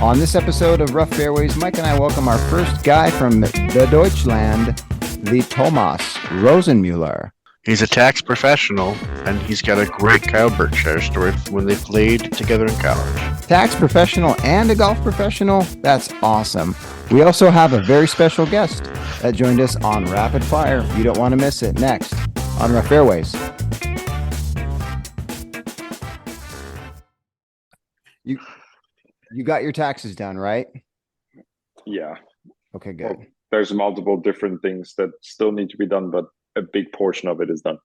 On this episode of Rough Fairways, Mike and I welcome our first guy from the Deutschland, the Thomas Rosenmueller. He's a tax professional, and he's got a great Kyle Berkshire story from when they played together in college. Tax professional and a golf professional? That's awesome. We also have a very special guest that joined us on Rapid Fire. You don't want to miss it. Next on Rough Fairways. You got your taxes done, right? Yeah. Okay, good. Well, there's multiple different things that still need to be done, but a big portion of it is done.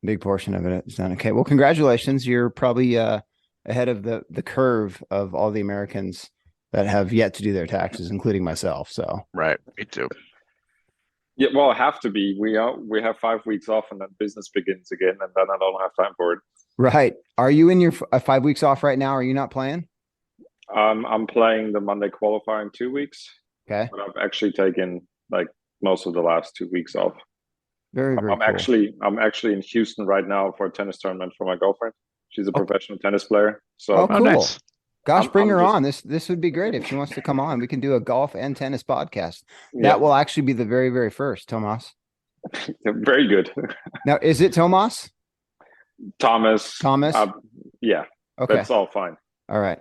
Big portion of it is done. Okay. Well, congratulations. You're probably ahead of the curve of all the Americans that have yet to do their taxes, including myself. So Right. Me too. Yeah, well, have to be. We have 5 weeks off, and then business begins again, and then I don't have time for it. Right. Are you in your 5 weeks off right now? Are you not playing? I'm playing the Monday qualifier in 2 weeks. Okay. But I've actually taken like most of the last 2 weeks off. Very cool. I'm actually in Houston right now for a tennis tournament for my girlfriend. She's a professional tennis player. So cool. Nice. Gosh, bring her on. This would be great if she wants to come on. We can do a golf and tennis podcast. That will actually be the very, very first, Tomas. Very good. Now, is it Tomas? Thomas. Yeah. Okay. That's all fine. All right.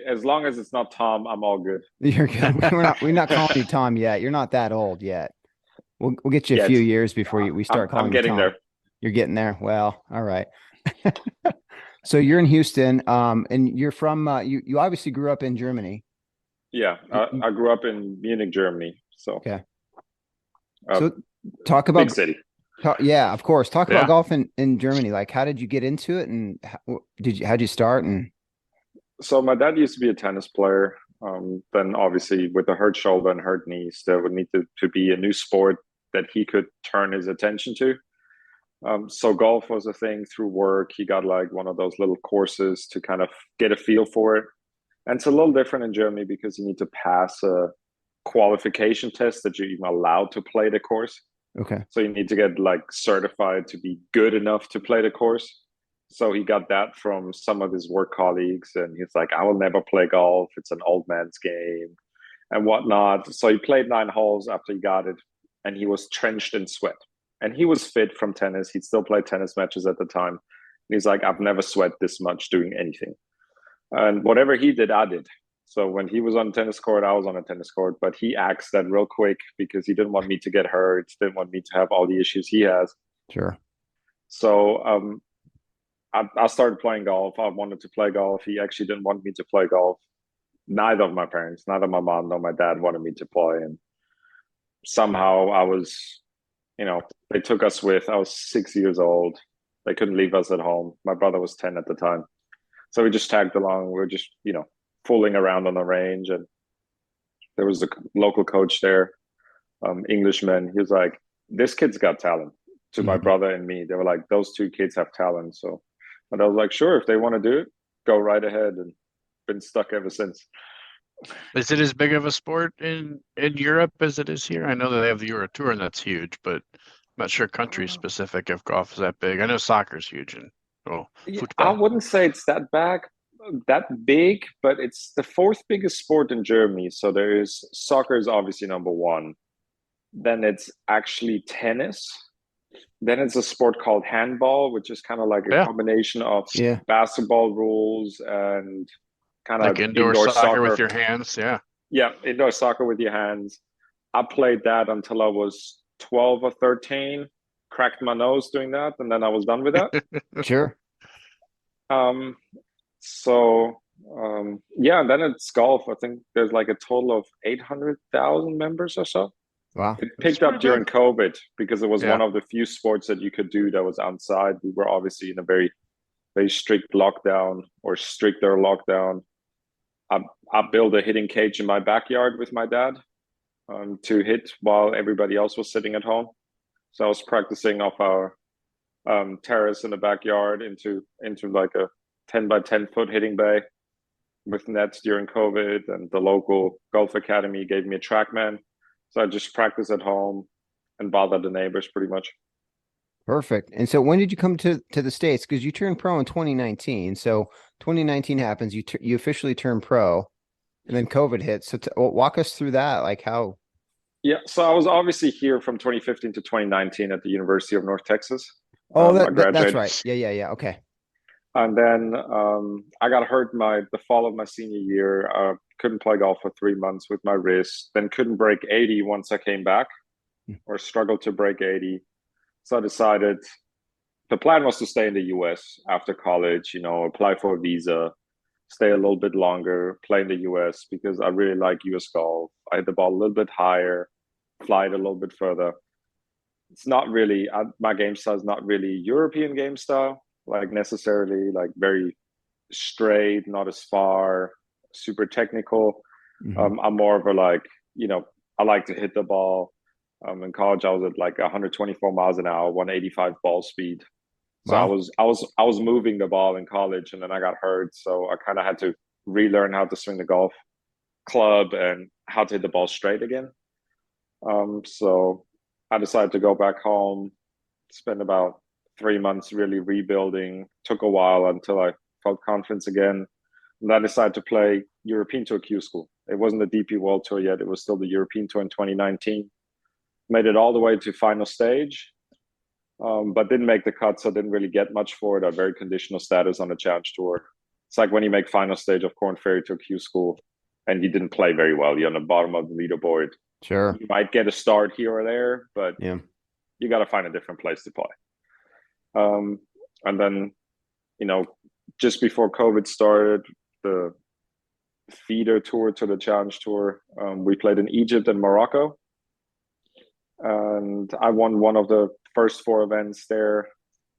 As long as it's not Tom, I'm all good. You're good. We're not calling you Tom yet. You're not that old yet. We'll get you a few years before we start calling you Tom. I'm getting there. You're getting there. Well, all right. So you're in Houston, and you're from. You obviously grew up in Germany. Yeah, I grew up in Munich, Germany. So okay. So talk about big city. Yeah, of course. Talk about golf in Germany. Like, how did you get into it, and how'd you start? And so my dad used to be a tennis player. Then obviously with a hurt shoulder and hurt knees, there would need to be a new sport that he could turn his attention to. So golf was a thing through work. He got like one of those little courses to kind of get a feel for it. And it's a little different in Germany because you need to pass a qualification test that you're even allowed to play the course. Okay. So you need to get like certified to be good enough to play the course. So he got that from some of his work colleagues, and he's like, I will never play golf. It's an old man's game and whatnot. So he played 9 holes after he got it, and he was drenched in sweat. And he was fit from tennis. He'd still play tennis matches at the time. And he's like, I've never sweat this much doing anything. And whatever he did, I did. So when he was on a tennis court, I was on a tennis court. But he axed that real quick because he didn't want me to get hurt, didn't want me to have all the issues he has. Sure. So I started playing golf. I wanted to play golf. He actually didn't want me to play golf. Neither of my parents, neither my mom nor my dad wanted me to play. And somehow I was, they took us I was 6 years old. They couldn't leave us at home. My brother was 10 at the time. So we just tagged along. We were just, fooling around on the range. And there was a local coach there, Englishman. He was like, this kid's got talent. To my brother and me, they were like, those 2 kids have talent. So, but I was like, sure, if they want to do it, go right ahead, and been stuck ever since. Is it as big of a sport in Europe as it is here? I know that they have the Euro Tour, and that's huge, but I'm not sure country specific if golf is that big. I know soccer's huge, and football. I wouldn't say it's that big, but it's the 4th biggest sport in Germany. So soccer is obviously number 1. Then it's actually tennis. Then it's a sport called handball, which is kind of like a combination of basketball rules and kind of like indoor soccer with your hands. Yeah, indoor soccer with your hands. I played that until I was 12 or 13, cracked my nose doing that, and then I was done with that. Sure. And then it's golf. I think there's like a total of 800,000 members or so. Wow. It picked up during COVID because it was one of the few sports that you could do that was outside. We were obviously in a very, very strict lockdown or stricter lockdown. I built a hitting cage in my backyard with my dad to hit while everybody else was sitting at home. So I was practicing off our terrace in the backyard into like a 10 by 10 foot hitting bay with nets during COVID. And the local golf academy gave me a TrackMan. So I just practice at home and bother the neighbors pretty much. Perfect. And so when did you come to the States? Because you turned pro in 2019. So 2019 happens, you officially turn pro, and then COVID hits. So walk us through that, like how. Yeah, so I was obviously here from 2015 to 2019 at the University of North Texas. Oh, I that's graduated, right. Yeah. Okay. and then I got hurt the fall of my senior year. Couldn't play golf for 3 months with my wrist. Then couldn't break 80 once I came back, or struggled to break 80. So I decided the plan was to stay in the US after college. Apply for a visa, stay a little bit longer, play in the US because I really like US golf. I hit the ball a little bit higher, fly it a little bit further. It's not really my game style is not really European game style, like necessarily like very straight, not as far, super technical. Mhm. I'm more of a I like to hit the ball. In college, I was at like 124 miles an hour, 185 ball speed. So Wow. I was moving the ball in college, and then I got hurt. So I kind of had to relearn how to swing the golf club and how to hit the ball straight again. So I decided to go back home, spend about 3 months really rebuilding. Took a while until I felt confidence again. And I decided to play European Tour Q School. It wasn't the DP World Tour yet. It was still the European Tour in 2019. Made it all the way to final stage, but didn't make the cut, so didn't really get much for it. A very conditional status on the Challenge Tour. It's like when you make final stage of Corn Ferry to Q School and you didn't play very well. You're on the bottom of the leaderboard. Sure. You might get a start here or there, but Yeah. you got to find a different place to play. And then, just before COVID started, the feeder tour to the Challenge Tour, we played in Egypt and Morocco. And I won one of the first 4 events there.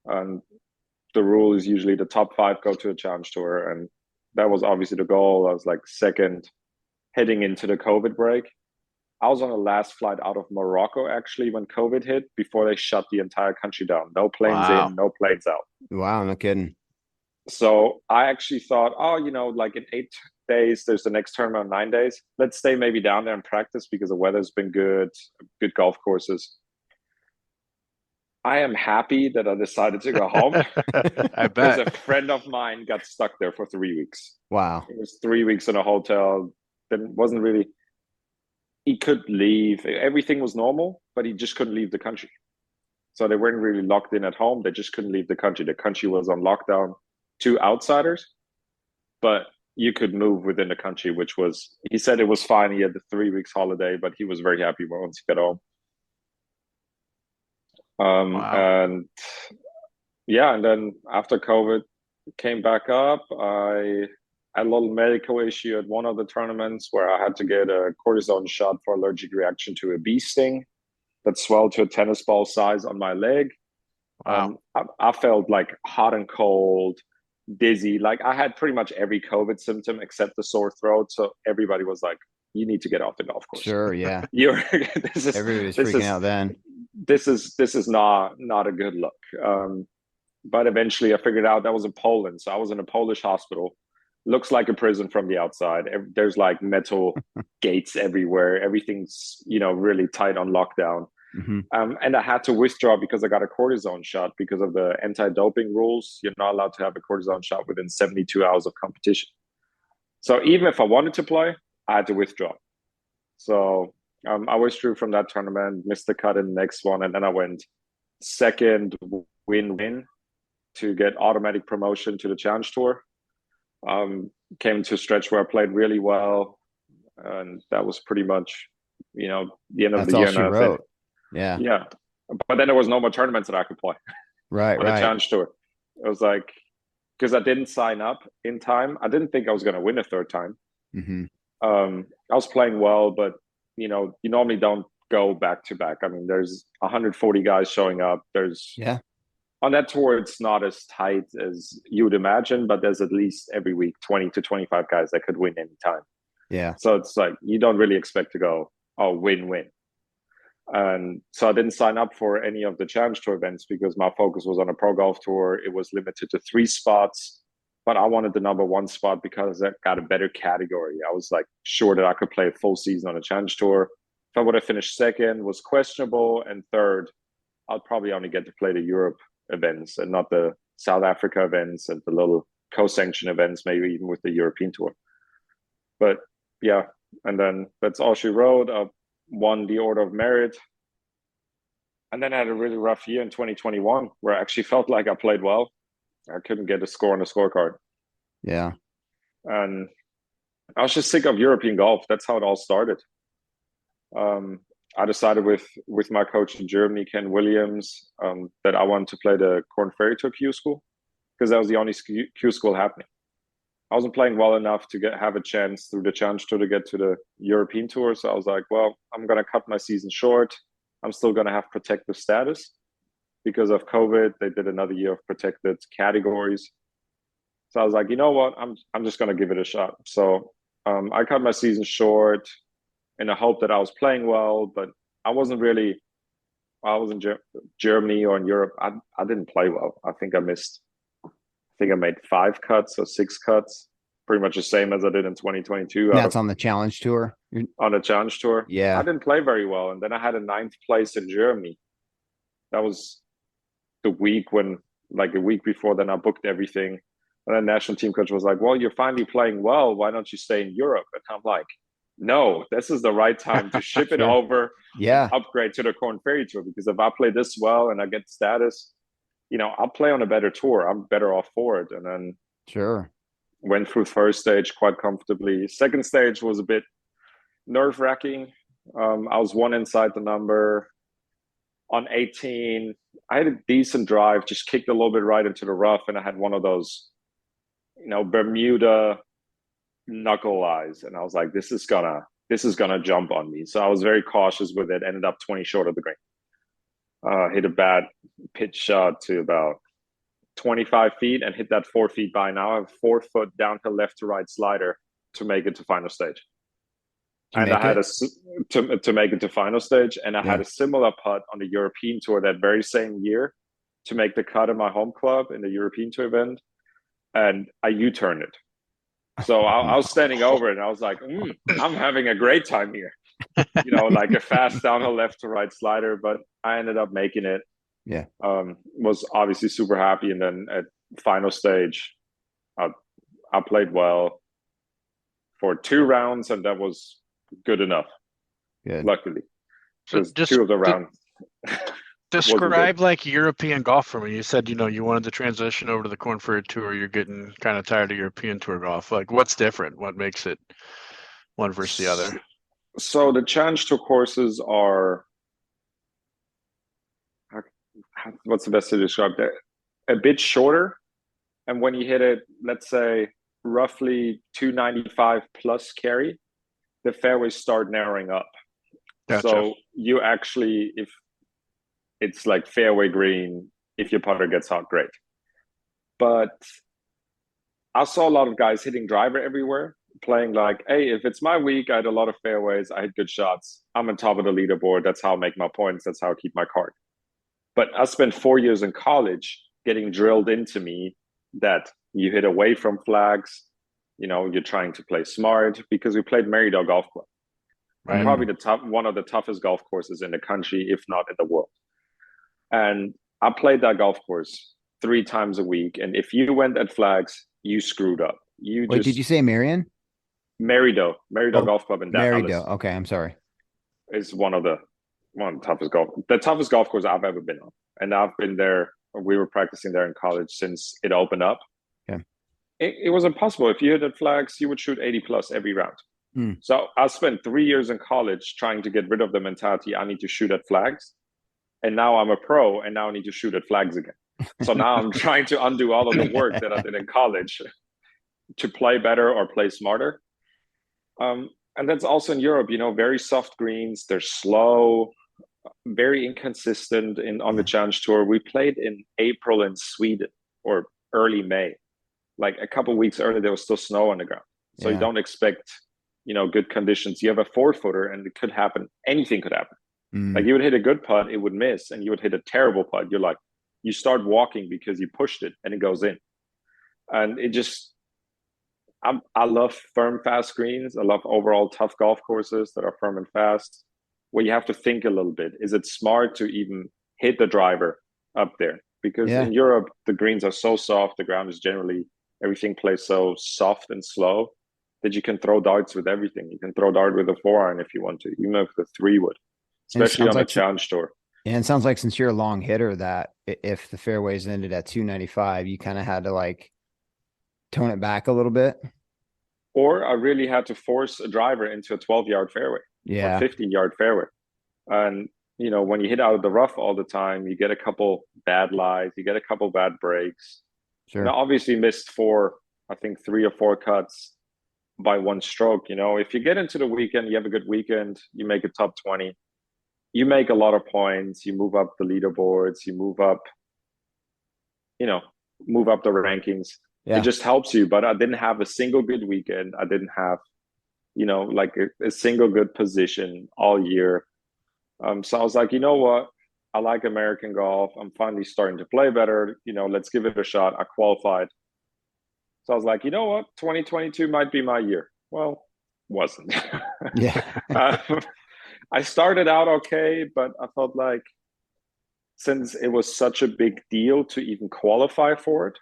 And the rule is usually the top 5 go to the Challenge Tour. And that was obviously the goal. I was like second heading into the COVID break. I was on the last flight out of Morocco actually when COVID hit, before they shut the entire country down. No planes Wow. in, no planes out. Wow. No kidding. So I actually thought, like in 8 days, there's the next tournament in 9 days. Let's stay maybe down there and practice because the weather's been good golf courses. I am happy that I decided to go home I because a bet. friend of mine got stuck there for 3 weeks. Wow. It was 3 weeks in a hotel. Then wasn't really. He could leave. Everything was normal, but he just couldn't leave the country. So they weren't really locked in at home. They just couldn't leave the country. The country was on lockdown to outsiders, but you could move within the country, which was, he said it was fine. He had the 3 weeks holiday, but he was very happy once he got home. Wow. And yeah, and then after COVID came back up, I had a little medical issue at one of the tournaments where I had to get a cortisone shot for allergic reaction to a bee sting that swelled to a tennis ball size on my leg. Wow. I felt like hot and cold, dizzy. Like I had pretty much every COVID symptom except the sore throat. So everybody was like, "You need to get off the golf course." Sure. Yeah. You're Everybody's this freaking is out then. this is not a good look. But eventually, I figured out that was in Poland. So I was in a Polish hospital. Looks like a prison from the outside. There's like metal gates everywhere. Everything's really tight on lockdown. Mm-hmm. And I had to withdraw because I got a cortisone shot because of the anti-doping rules. You're not allowed to have a cortisone shot within 72 hours of competition. So even if I wanted to play, I had to withdraw. So I withdrew from that tournament, missed the cut in the next one, and then I went second win-win to get automatic promotion to the Challenge Tour. Came to a stretch where I played really well, and that was pretty much, the end of That's the all year. she And I said, wrote. Yeah. yeah, but then there was no more tournaments that I could play Right. on the Right. Challenge Tour. It was like, because I didn't sign up in time. I didn't think I was going to win a third time. Mm-hmm. I was playing well, but you normally don't go back to back. I mean, there's 140 guys showing up. There's Yeah. on that tour, it's not as tight as you would imagine, but there's at least every week 20 to 25 guys that could win anytime. Yeah. So it's like you don't really expect to go, oh, win-win. And so I didn't sign up for any of the Challenge Tour events because my focus was on a pro golf tour. It was limited to 3 spots, but I wanted the number 1 spot because I got a better category. I was like sure that I could play a full season on a Challenge Tour. If I would have finished second, was questionable, and third, I'll probably only get to play the Europe events and not the South Africa events and the little co-sanction events, maybe even with the European Tour. But yeah, and then that's all she wrote. I won the Order of Merit. And then I had a really rough year in 2021 where I actually felt like I played well. I couldn't get a score on the scorecard. Yeah. And I was just sick of European golf. That's how it all started. I decided with my coach in Germany, Ken Williams, that I wanted to play the Corn Ferry Tour Q School because that was the only Q School happening. I wasn't playing well enough to have a chance through the Challenge Tour to get to the European Tour. So I was like, well, I'm going to cut my season short. I'm still going to have protected status because of COVID. They did another year of protected categories. So I was like, you know what? I'm just going to give it a shot. So I cut my season short in the hope that I was playing well, but I wasn't really. I was in Germany or in Europe. I didn't play well. I think I made 5 cuts or 6 cuts, pretty much the same as I did in 2022. That's on the Challenge Tour. On the Challenge Tour. Yeah. I didn't play very well. And then I had a 9th place in Germany. That was the week when, like a week before, then I booked everything. And then national team coach was like, well, you're finally playing well. Why don't you stay in Europe? And I'm like, no, this is the right time to ship it over. Yeah. And upgrade to the Corn Ferry Tour. Because if I play this well and I get status, I'll play on a better tour. I'm better off for it. And then Sure. Went through first stage quite comfortably. Second stage was a bit nerve-wracking. I was 1 inside the number. On 18, I had a decent drive, just kicked a little bit right into the rough, and I had one of those, Bermuda knuckle eyes. And I was like, this is gonna jump on me. So I was very cautious with it, ended up 20 short of the green. Hit a bad pitch shot to about 25 feet and hit that 4 feet by. Now I have 4 foot downhill left to right slider to make it to final stage. And I had to make it to final stage, and I had a similar putt on the European Tour that very same year to make the cut in my home club in the European Tour event, and I U-turned it. So I was standing over it, and I was like, I'm having a great time here. Like a fast downhill left to right slider, but I ended up making it. Yeah. Was obviously super happy. And then at final stage, I played well for 2 rounds, and that was good enough. Good. Luckily. So just 2 of the rounds. Describe like European golf for me. You said, you wanted to transition over to the Corn Ferry Tour. You're getting kind of tired of European Tour golf. Like, what's different? What makes it one versus the other? So the Challenge Tour courses are, what's the best to describe that? A bit shorter. And when you hit it, let's say roughly 295 plus carry, the fairways start narrowing up. Gotcha. So you actually, if it's like fairway green, if your putter gets hot, great. But I saw a lot of guys hitting driver everywhere, playing like, hey, if it's my week, I had a lot of fairways, I had good shots, I'm on top of the leaderboard, that's how I make my points, that's how I keep my card. But I spent 4 years in college getting drilled into me that you hit away from flags, you're trying to play smart, because we played Merida Golf Club. Right. Probably one of the toughest golf courses in the country, if not in the world. And I played that golf course 3 times a week. And if you went at flags, you screwed up. Wait, did you say Marion? Merida Golf Club in Dallas. Merida. Okay, I'm sorry. Is one of the toughest golf course I've ever been on. And I've been there. We were practicing there in college since it opened up. Okay. It was impossible. If you hit at flags, you would shoot 80 plus every round. So I spent 3 years in college trying to get rid of the mentality I need to shoot at flags. And now I'm a pro, and now I need to shoot at flags again. So now I'm trying to undo all of the work that I did in college to play better or play smarter. And that's also in Europe, very soft greens. They're slow, very inconsistent on the Challenge Tour. We played in April in Sweden, or early May. Like a couple of weeks earlier, there was still snow on the ground. So you don't expect, good conditions. You have a 4-footer, and it could happen. Anything could happen. Like you would hit a good putt, it would miss, and you would hit a terrible putt. You're like, you start walking because you pushed it and it goes in. And it just, I love firm, fast greens. I love overall tough golf courses that are firm and fast, where you have to think a little bit. Is it smart to even hit the driver up there. Because Yeah. in Europe, the greens are so soft, the ground is generally, everything plays so soft and slow that you can throw darts with everything. You can throw dart with a 4-iron if you want to, even with the 3 wood, And it especially sounds on a like challenge tour. and it sounds like since you're a long hitter that if the fairways ended at 295, you kind of had to like tone it back a little bit. Or I really had to force a driver into a 12-yard fairway or Yeah. 15-yard fairway. And, when you hit out of the rough all the time, you get a couple bad lies, you get a couple bad breaks. Sure. Now, obviously missed I think 3 or 4 cuts by 1 stroke. If you get into the weekend, you have a good weekend, you make a top 20, you make a lot of points, you move up the leaderboards, you move up the rankings. Yeah. It just helps you. But I didn't have a single good weekend. I didn't have, like a single good position all year. So I was like, you know what? I like American golf. I'm finally starting to play better. Let's give it a shot. I qualified. So I was like, you know what? 2022 might be my year. Well, wasn't. Yeah. I started out okay, but I felt like since it was such a big deal to even qualify for it,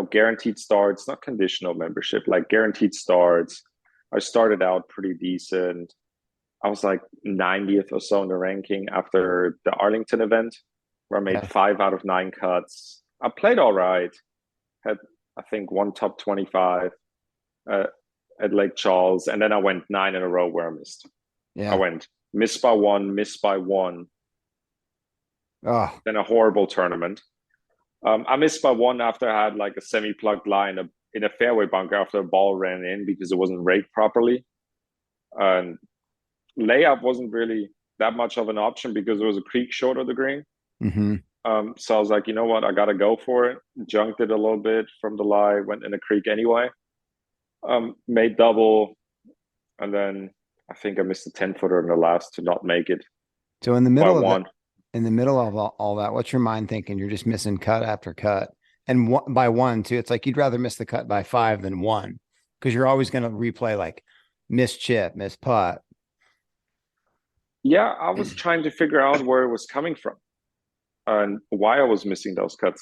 guaranteed starts, not conditional membership, like guaranteed starts. I started out pretty decent. I was like 90th or so in the ranking after the Arlington event, where I made 5 out of 9 cuts. I played all right. Had, I think, 1 top 25 at Lake Charles. And then I went 9 in a row where I missed. Yeah. I went missed by 1, missed by 1. Oh. Then a horrible tournament. I missed by 1 after I had like a semi-plugged line in a fairway bunker after a ball ran in because it wasn't raked properly. And layup wasn't really that much of an option because there was a creek short of the green. Mm-hmm. So I was like, you know what? I got to go for it. Junked it a little bit from the lie, went in the creek anyway. Made double. And then I think I missed a 10-footer in the last to not make it. So in the middle of one. In the middle of all that, what's your mind thinking? You're just missing cut after cut, and by 1 too. It's like you'd rather miss the cut by 5 than 1 because you're always going to replay like miss chip, miss putt. Yeah, I was trying to figure out where it was coming from and why I was missing those cuts,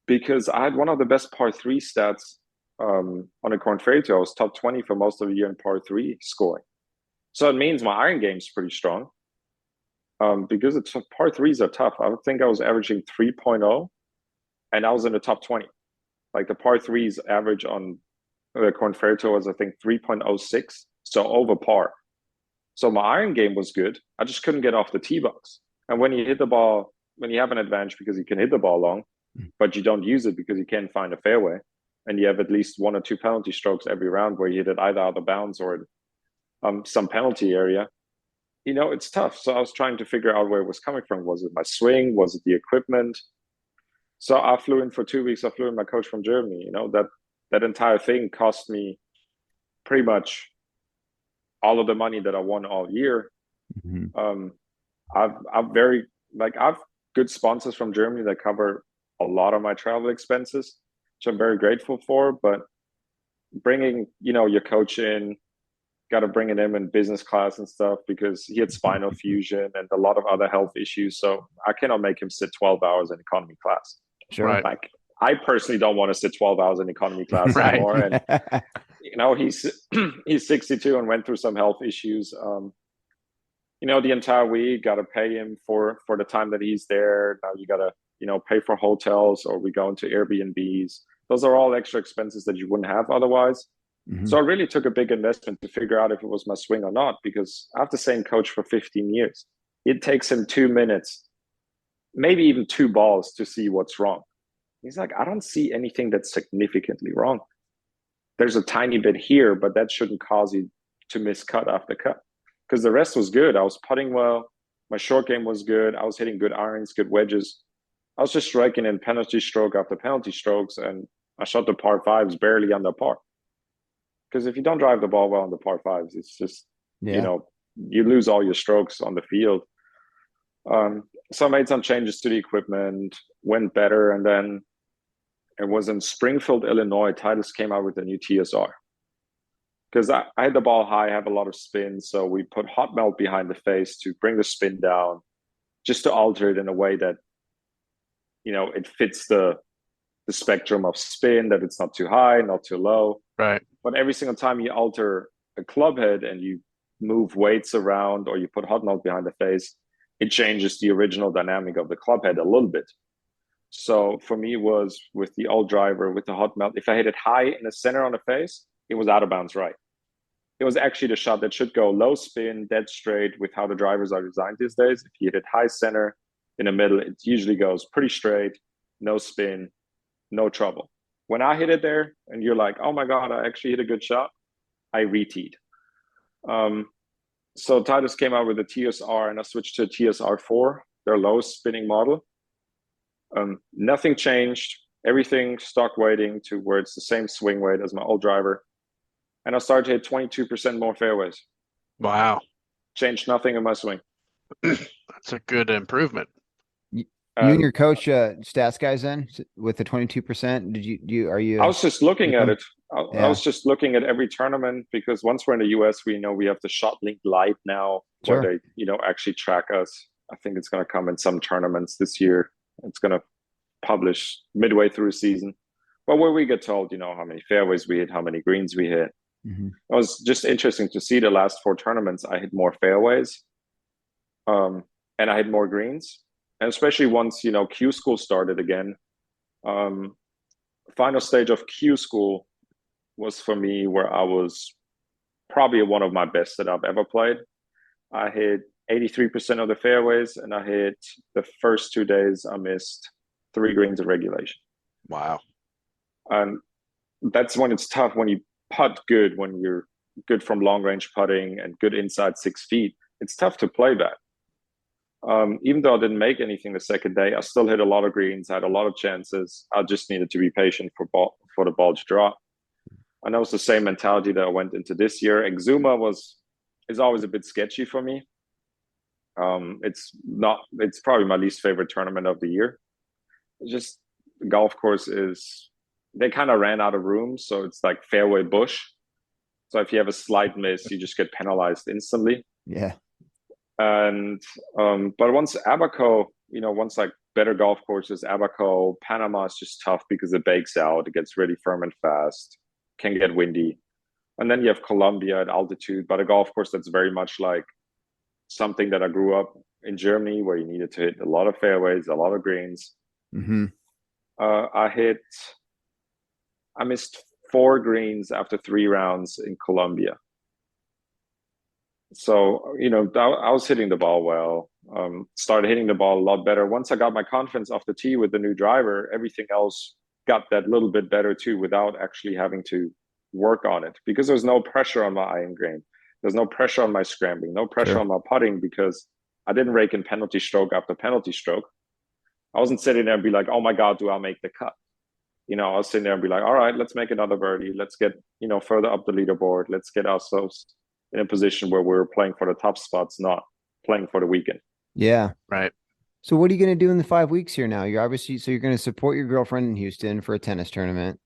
because I had one of the best par 3 stats on a Corn Ferry Tour. I was top 20 for most of the year in par 3 scoring. So it means my iron game's pretty strong. Because it's par 3s are tough. I would think I was averaging 3.0 and I was in the top 20. Like the par 3s average on the Corn Ferry Tour was, I think, 3.06. So over par. So my iron game was good. I just couldn't get off the tee box. And when you hit the ball, when you have an advantage because you can hit the ball long, but you don't use it because you can't find a fairway, and you have at least 1 or 2 penalty strokes every round where you hit it either out of bounds or some penalty area, it's tough. So I was trying to figure out where it was coming from. Was it my swing? Was it the equipment? So I flew in for 2 weeks. I flew in my coach from Germany. That entire thing cost me pretty much all of the money that I won all year. Mm-hmm. I've good sponsors from Germany that cover a lot of my travel expenses, which I'm very grateful for. But bringing, your coach in, got to bring him in business class and stuff because he had spinal fusion and a lot of other health issues. So I cannot make him sit 12 hours in economy class. Sure. Right. Like I personally don't want to sit 12 hours in economy class Right. anymore. And he's 62 and went through some health issues. The entire week, got to pay him for the time that he's there. Now you got to, pay for hotels, or we go into Airbnbs. Those are all extra expenses that you wouldn't have otherwise. Mm-hmm. So I really took a big investment to figure out if it was my swing or not, because I have the same coach for 15 years. It takes him 2 minutes, maybe even 2 balls to see what's wrong. He's like, I don't see anything that's significantly wrong. There's a tiny bit here, but that shouldn't cause you to miss cut after cut. Because the rest was good. I was putting well. My short game was good. I was hitting good irons, good wedges. I was just striking in penalty stroke after penalty strokes, and I shot the par 5s barely under par. Because if you don't drive the ball well on the par 5s, it's just, you lose all your strokes on the field. So I made some changes to the equipment, went better, and then it was in Springfield, Illinois. Titus came out with a new TSR. Because I had the ball high, I have a lot of spin, so we put hot melt behind the face to bring the spin down. just to alter it in a way that, it fits the spectrum of spin, that it's not too high, not too low. Right. But every single time you alter a club head and you move weights around or you put hot melt behind the face, it changes the original dynamic of the club head a little bit. So for me, it was with the old driver, with the hot melt, if I hit it high in the center on the face, it was out of bounds right. It was actually the shot that should go low spin, dead straight with how the drivers are designed these days. If you hit it high center in the middle, it usually goes pretty straight, no spin, no trouble. When I hit it there and you're like, oh my God, I actually hit a good shot, I re-teed. So Titus came out with a TSR and I switched to a TSR4, their lowest spinning model. Nothing changed. Everything stock weighting to where it's the same swing weight as my old driver. And I started to hit 22% more fairways. Wow. Changed nothing in my swing. That's a good improvement. You and your coach, stats guys, then with the 22%, are you? I was just looking at it. I Yeah. was just looking at every tournament because once we're in the US, we know we have the Shot Link Lite now, Sure. where they, actually track us. I think it's going to come in some tournaments this year. It's going to publish midway through the season. But where we get told, how many fairways we hit, how many greens we hit. Mm-hmm. It was just interesting to see the last 4 tournaments. I hit more fairways, and I hit more greens. And especially once, Q School started again. Final stage of Q School was for me where I was probably one of my best that I've ever played. I hit 83% of the fairways, and I hit the first 2 days, I missed 3 greens in regulation. Wow. And that's when it's tough, when you putt good, when you're good from long range putting and good inside 6 feet. It's tough to play that. Even though I didn't make anything the second day, I still hit a lot of greens, had a lot of chances. I just needed to be patient for the ball to drop. And that was the same mentality that I went into this year. Exuma is always a bit sketchy for me. It's probably my least favorite tournament of the year. It's just the golf course they kind of ran out of room. So it's like fairway bush. So if you have a slight miss, you just get penalized instantly. Yeah. And but once Abaco, once like better golf courses, Abaco, Panama is just tough because it bakes out. It gets really firm and fast, can get windy. And then you have Colombia at altitude, but a golf course that's very much like something that I grew up in Germany, where you needed to hit a lot of fairways, a lot of greens. Mm-hmm. I missed 4 greens after 3 rounds in Colombia. So, I was hitting the ball well, started hitting the ball a lot better. Once I got my confidence off the tee with the new driver, everything else got that little bit better too, without actually having to work on it, because there's no pressure on my iron game. There's no pressure on my scrambling, no pressure on my putting, because I didn't rake in penalty stroke after penalty stroke. I wasn't sitting there and be like, oh my God, do I make the cut? I was sitting there and be like, all right, let's make another birdie. Let's get, further up the leaderboard. Let's get ourselves in a position where we're playing for the top spots, not playing for the weekend. Yeah. Right. So what are you going to do in the 5 weeks here now? You're going to support your girlfriend in Houston for a tennis tournament.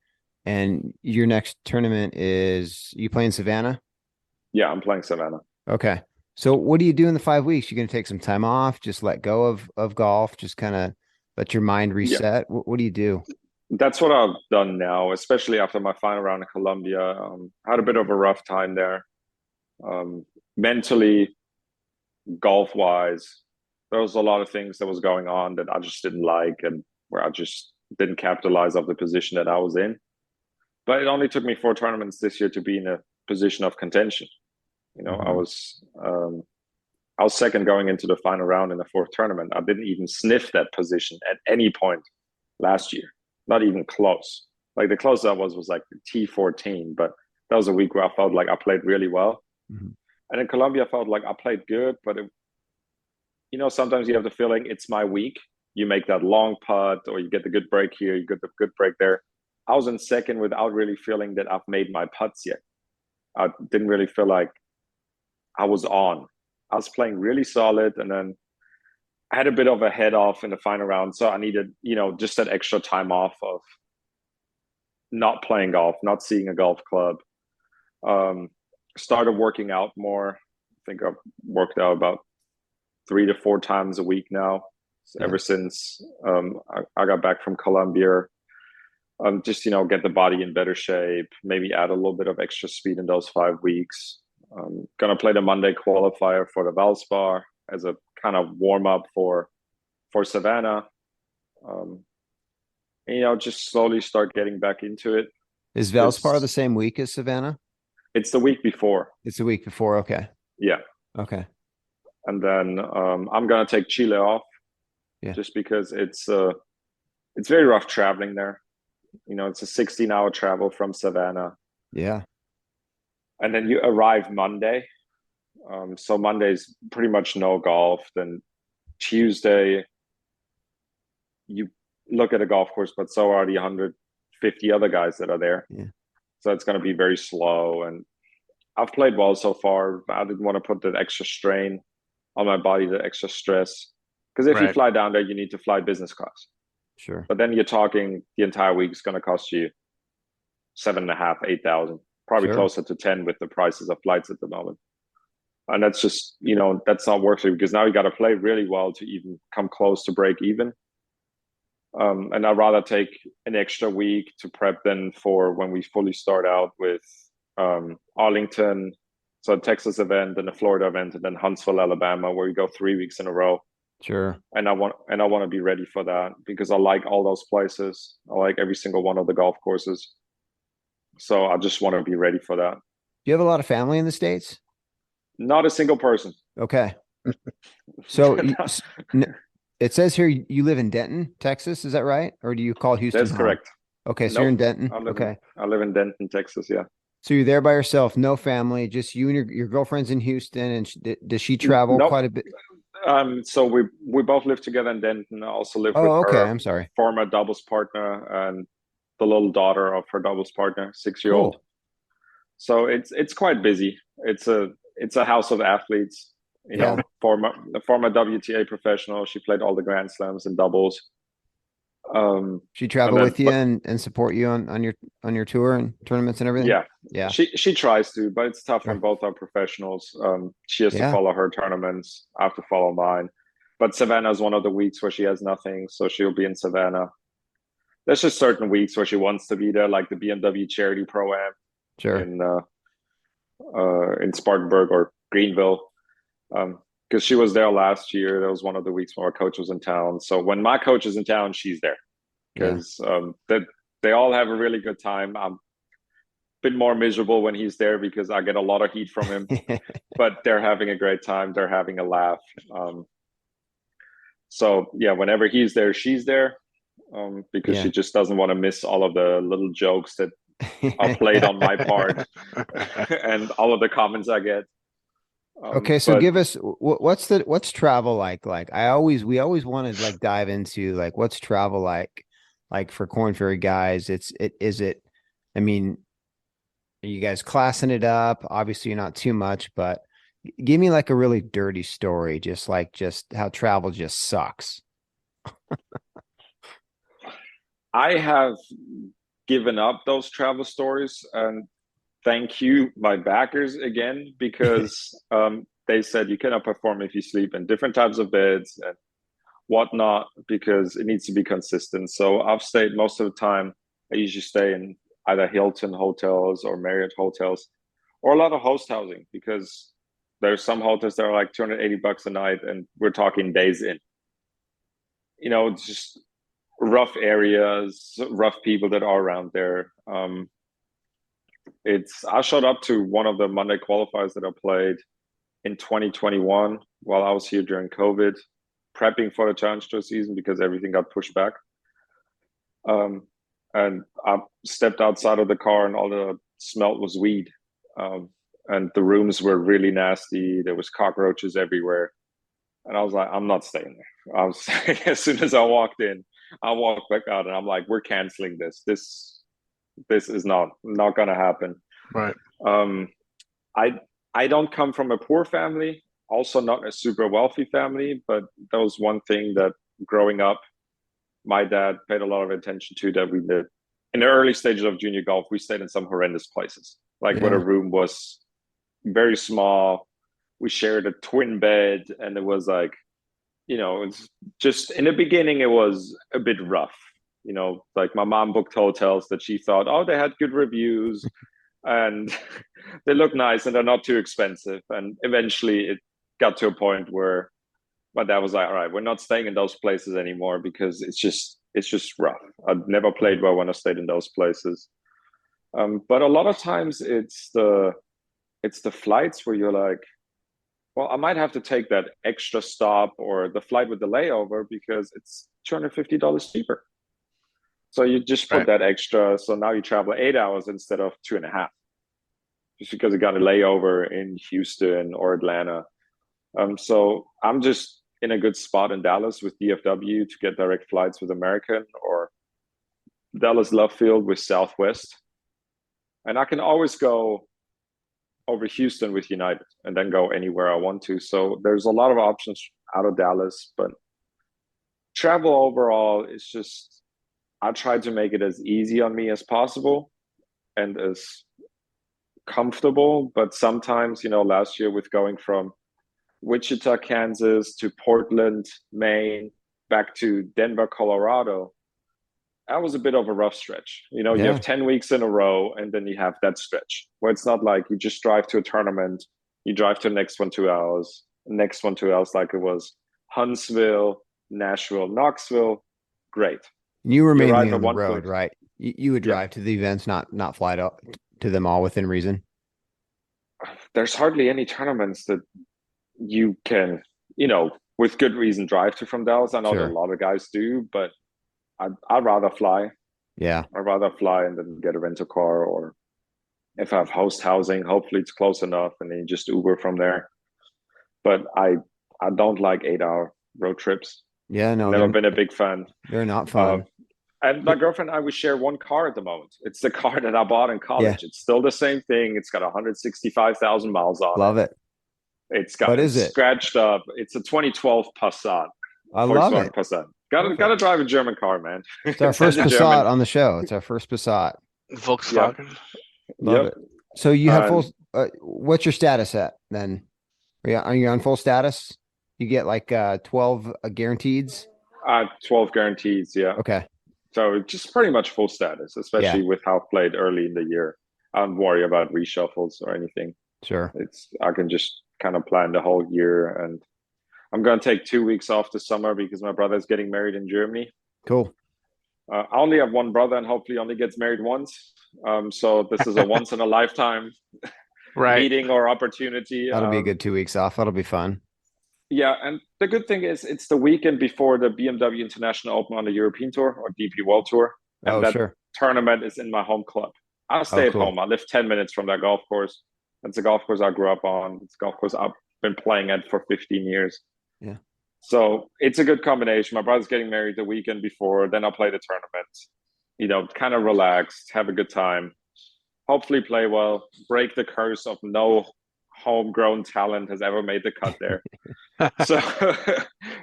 And your next tournament is, you playing Savannah? Yeah, I'm playing Savannah. Okay. So what do you do in the 5 weeks? You're going to take some time off, just let go of golf, just kind of let your mind reset? Yeah. What do you do? That's what I've done now, especially after my final round in Colombia. I had a bit of a rough time there. Mentally, golf-wise, there was a lot of things that was going on that I just didn't like, and where I just didn't capitalize off the position that I was in. But it only took me 4 tournaments this year to be in a position of contention. I was second going into the final round in the 4th tournament. I didn't even sniff that position at any point last year, not even close. Like the closest I was like T14, but that was a week where I felt like I played really well. Mm-hmm. And in Colombia, I felt like I played good, but sometimes you have the feeling it's my week. You make that long putt, or you get the good break here, you get the good break there. I was in second without really feeling that I've made my putts yet. I didn't really feel like I was on. I was playing really solid, and then I had a bit of a head off in the final round. So I needed, just that extra time off of not playing golf, not seeing a golf club. Started working out more. I think I've worked out about 3 to 4 times a week now, ever since I got back from Colombia. Just, get the body in better shape, maybe add a little bit of extra speed in those 5 weeks. Gonna play the Monday qualifier for the Valspar as a kind of warm up for Savannah. Just slowly start getting back into it. Is Valspar the same week as Savannah? It's the week before. It's the week before. Okay. Yeah. Okay. And then I'm gonna take Chile off, just because it's very rough traveling there. It's a 16-hour travel from Savannah. Yeah. And then you arrive Monday. So Monday's pretty much no golf. Then Tuesday, you look at a golf course, but so are the 150 other guys that are there. Yeah. So it's going to be very slow. And I've played well so far. I didn't want to put that extra strain on my body, the extra stress. Because if you fly down there, you need to fly business class. Sure. But then you're talking the entire week is going to cost you 7,500, 8,000, probably closer to 10 with the prices of flights at the moment. And that's just, that's not worth it, because now you got to play really well to even come close to break even. And I'd rather take an extra week to prep then for when we fully start out with Arlington, so a Texas event, and a Florida event, and then Huntsville, Alabama, where we go 3 weeks in a row. Sure. And I want to be ready for that, because I like all those places. I like every single one of the golf courses. So I just want to be ready for that. Do you have a lot of family in the States? Not a single person. Okay. So it says here you live in Denton, Texas. Is that right? Or do you call Houston That's home? correct. Okay. So you're in Denton. I live in Denton, Texas. Yeah. So you're there by yourself, no family, just you and your girlfriend's in Houston. And does she travel quite a bit? So we both live together in Denton. I also live with her I'm sorry. former doubles partner and the little daughter of her doubles partner, 6-year-old. Cool. So it's quite busy. It's a house of athletes. Former WTA professional. She played all the Grand Slams and doubles. She travel with you and support you on your tour and tournaments and everything. Yeah. She tries to, but it's tough when both are professionals. She has to follow her tournaments. I have to follow mine. But Savannah is one of the weeks where she has nothing, so she'll be in Savannah. There's just certain weeks where she wants to be there, like the BMW Charity Pro-Am in Spartanburg or Greenville. Because she was there last year. That was one of the weeks when our coach was in town. So when my coach is in town, she's there. Because they all have a really good time. I'm a bit more miserable when he's there because I get a lot of heat from him. But they're having a great time. They're having a laugh. So yeah, whenever he's there, she's there. Because she just doesn't want to miss all of the little jokes that are played on my part and all of the comments I get. Okay, so give us what's travel like? Like we always want to like dive into like what's travel like for Korn Ferry guys. I mean, are you guys classing it up? Obviously not too much, but give me like a really dirty story, just how travel just sucks. I have given up those travel stories, and thank you, my backers, again, because they said you cannot perform if you sleep in different types of beds and whatnot, because it needs to be consistent. So I've stayed most of the time. I usually stay in either Hilton hotels or Marriott hotels, or a lot of host housing, because there's some hotels that are like $280 a night, and we're talking days in. It's just rough areas, rough people that are around there. I showed up to one of the Monday qualifiers that I played in 2021 while I was here during COVID, prepping for the Challenge Tour season because everything got pushed back. And I stepped outside of the car and all the smell was weed. And the rooms were really nasty. There was cockroaches everywhere. And I was like, I'm not staying there. As soon as I walked in, I walked back out and I'm like, we're canceling this. This is not going to happen. Right. I don't come from a poor family, also not a super wealthy family, but that was one thing that growing up, my dad paid a lot of attention to, that we did. In the early stages of junior golf, we stayed in some horrendous places, where the room was very small. we shared a twin bed, and it was like, it's just in the beginning it was a bit rough. Like my mom booked hotels that she thought, oh, they had good reviews and they look nice and they're not too expensive. And eventually it got to a point where my dad was like, all right, we're not staying in those places anymore because it's just rough. I've never played well when I stayed in those places. But a lot of times it's the flights where you're like, well, I might have to take that extra stop or the flight with the layover because it's $250 cheaper. So you just put that extra. So now you travel 8 hours instead of 2.5, just because you got a layover in Houston or Atlanta. So I'm just in a good spot in Dallas with DFW to get direct flights with American, or Dallas Love Field with Southwest. And I can always go over Houston with United and then go anywhere I want to. So there's a lot of options out of Dallas, but travel overall is just, I try to make it as easy on me as possible and as comfortable. But sometimes, last year with going from Wichita, Kansas to Portland, Maine, back to Denver, Colorado, that was a bit of a rough stretch. You have 10 weeks in a row, and then you have that stretch where it's not like you just drive to a tournament, you drive to the next one 2 hours, next one 2 hours, like it was Huntsville, Nashville, Knoxville. Great. You were mainly on the road, right? You would drive to the events, not fly to them all within reason. There's hardly any tournaments that you can, with good reason drive to from Dallas. I know that a lot of guys do, but I'd rather fly. Yeah. I'd rather fly and then get a rental car, or if I have host housing, hopefully it's close enough and then you just Uber from there. But I don't like 8-hour road trips. Yeah, no. Never been a big fan. They're not fun. And my girlfriend and I, we share one car at the moment. It's the car that I bought in college. Yeah. It's still the same thing. It's got 165,000 miles on it. Love it. It's got scratched up. It's a 2012 Passat. I love it. Passat. Gotta drive a German car, man. It's our first Passat on the show. It's our first Passat. Volkswagen. Yep. Love it. So you have full. What's your status at then? Are you on full status? You get like 12 guaranteeds. 12 guarantees. Yeah. Okay. So just pretty much full status, especially with how I've played early in the year. I don't worry about reshuffles or anything. Sure. I can just kind of plan the whole year, and I'm going to take 2 weeks off this summer because my brother's getting married in Germany. Cool. I only have one brother and hopefully only gets married once. So this is a once in a lifetime meeting or opportunity. That'll be a good 2 weeks off. That'll be fun. Yeah. And the good thing is it's the weekend before the BMW International Open on the European Tour, or DP World Tour. And that tournament is in my home club. I stay at home. I live 10 minutes from that golf course. It's a golf course I grew up on. It's a golf course I've been playing at for 15 years. Yeah. So it's a good combination. My brother's getting married the weekend before, then I'll play the tournament, kind of relaxed, have a good time, hopefully play well, break the curse of no homegrown talent has ever made the cut there. So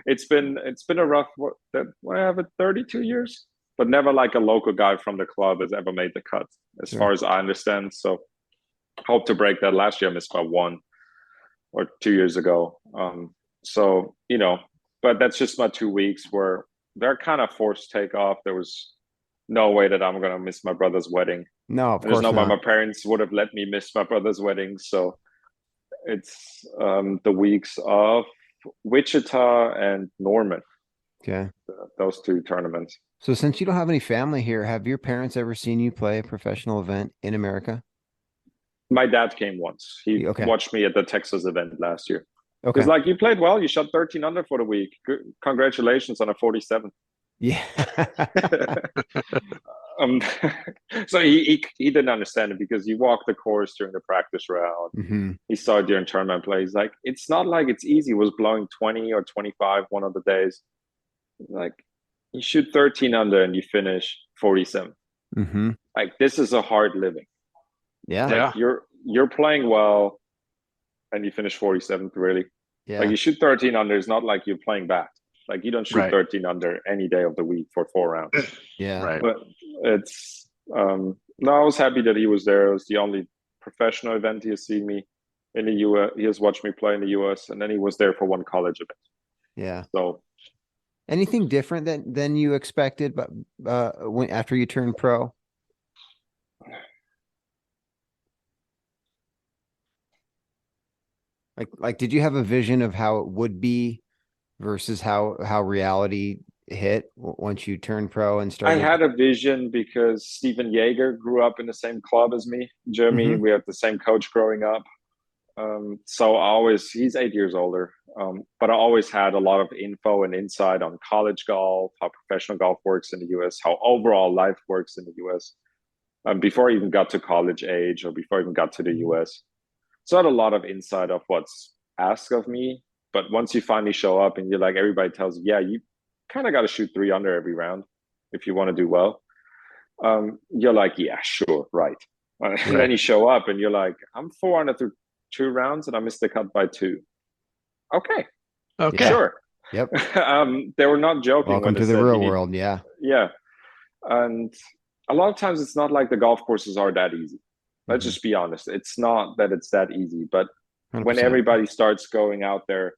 it's been a rough, I have it 32 years, but never like a local guy from the club has ever made the cut as far as I understand. So hope to break that. Last year I missed by 1 or 2 years ago. So, but that's just my 2 weeks where they're kind of forced takeoff. There was no way that I'm going to miss my brother's wedding. No, of course There's no way not. my parents would have let me miss my brother's wedding. So it's the weeks of Wichita and Norman. Okay. Those 2 tournaments. So since you don't have any family here, have your parents ever seen you play a professional event in America? My dad came once. He watched me at the Texas event last year. Okay. He's like, you played well. You shot 13 under for the week. Congratulations on a 47. Yeah. So he didn't understand it because he walked the course during the practice round. Mm-hmm. He saw it during tournament play. He's like, it's not like it's easy. It was blowing 20 or 25 one of the days. Like, you shoot 13 under and you finish 47. Mm-hmm. Like, this is a hard living. Yeah. Like, you're playing well and you finish 47th, really. Yeah. Like, you shoot 13 under, it's not like you're playing bad. Like, you don't shoot 13 under any day of the week for 4 rounds. Yeah. Right. But it's no, I was happy that he was there. It was the only professional event he has seen me in the US. He has watched me play in the US, and then he was there for one college event. Yeah. So Anything different than you expected, but when after you turned pro? Like, did you have a vision of how it would be versus how reality hit once you turned pro and I started? had a vision because Steven Yeager grew up in the same club as me in Germany. We had the same coach growing up. So he's 8 years older. But I always had a lot of info and insight on college golf, how professional golf works in the US, how overall life works in the US, before I even got to college age or before I even got to the US. So I had a lot of insight of what's asked of me. But once you finally show up and you're like, everybody tells you, yeah, you kind of got to shoot 3 under every round if you want to do well. You're like, yeah, sure, right. And then you show up and you're like, I'm 400 through 2 rounds and I missed the cut by 2. Okay, Okay. sure. Yep. They were not joking. Welcome when they to the said real world. Yeah. Yeah. And a lot of times it's not like the golf courses are that easy. Let's just be honest. It's not that it's that easy. But 100%. when everybody starts going out there,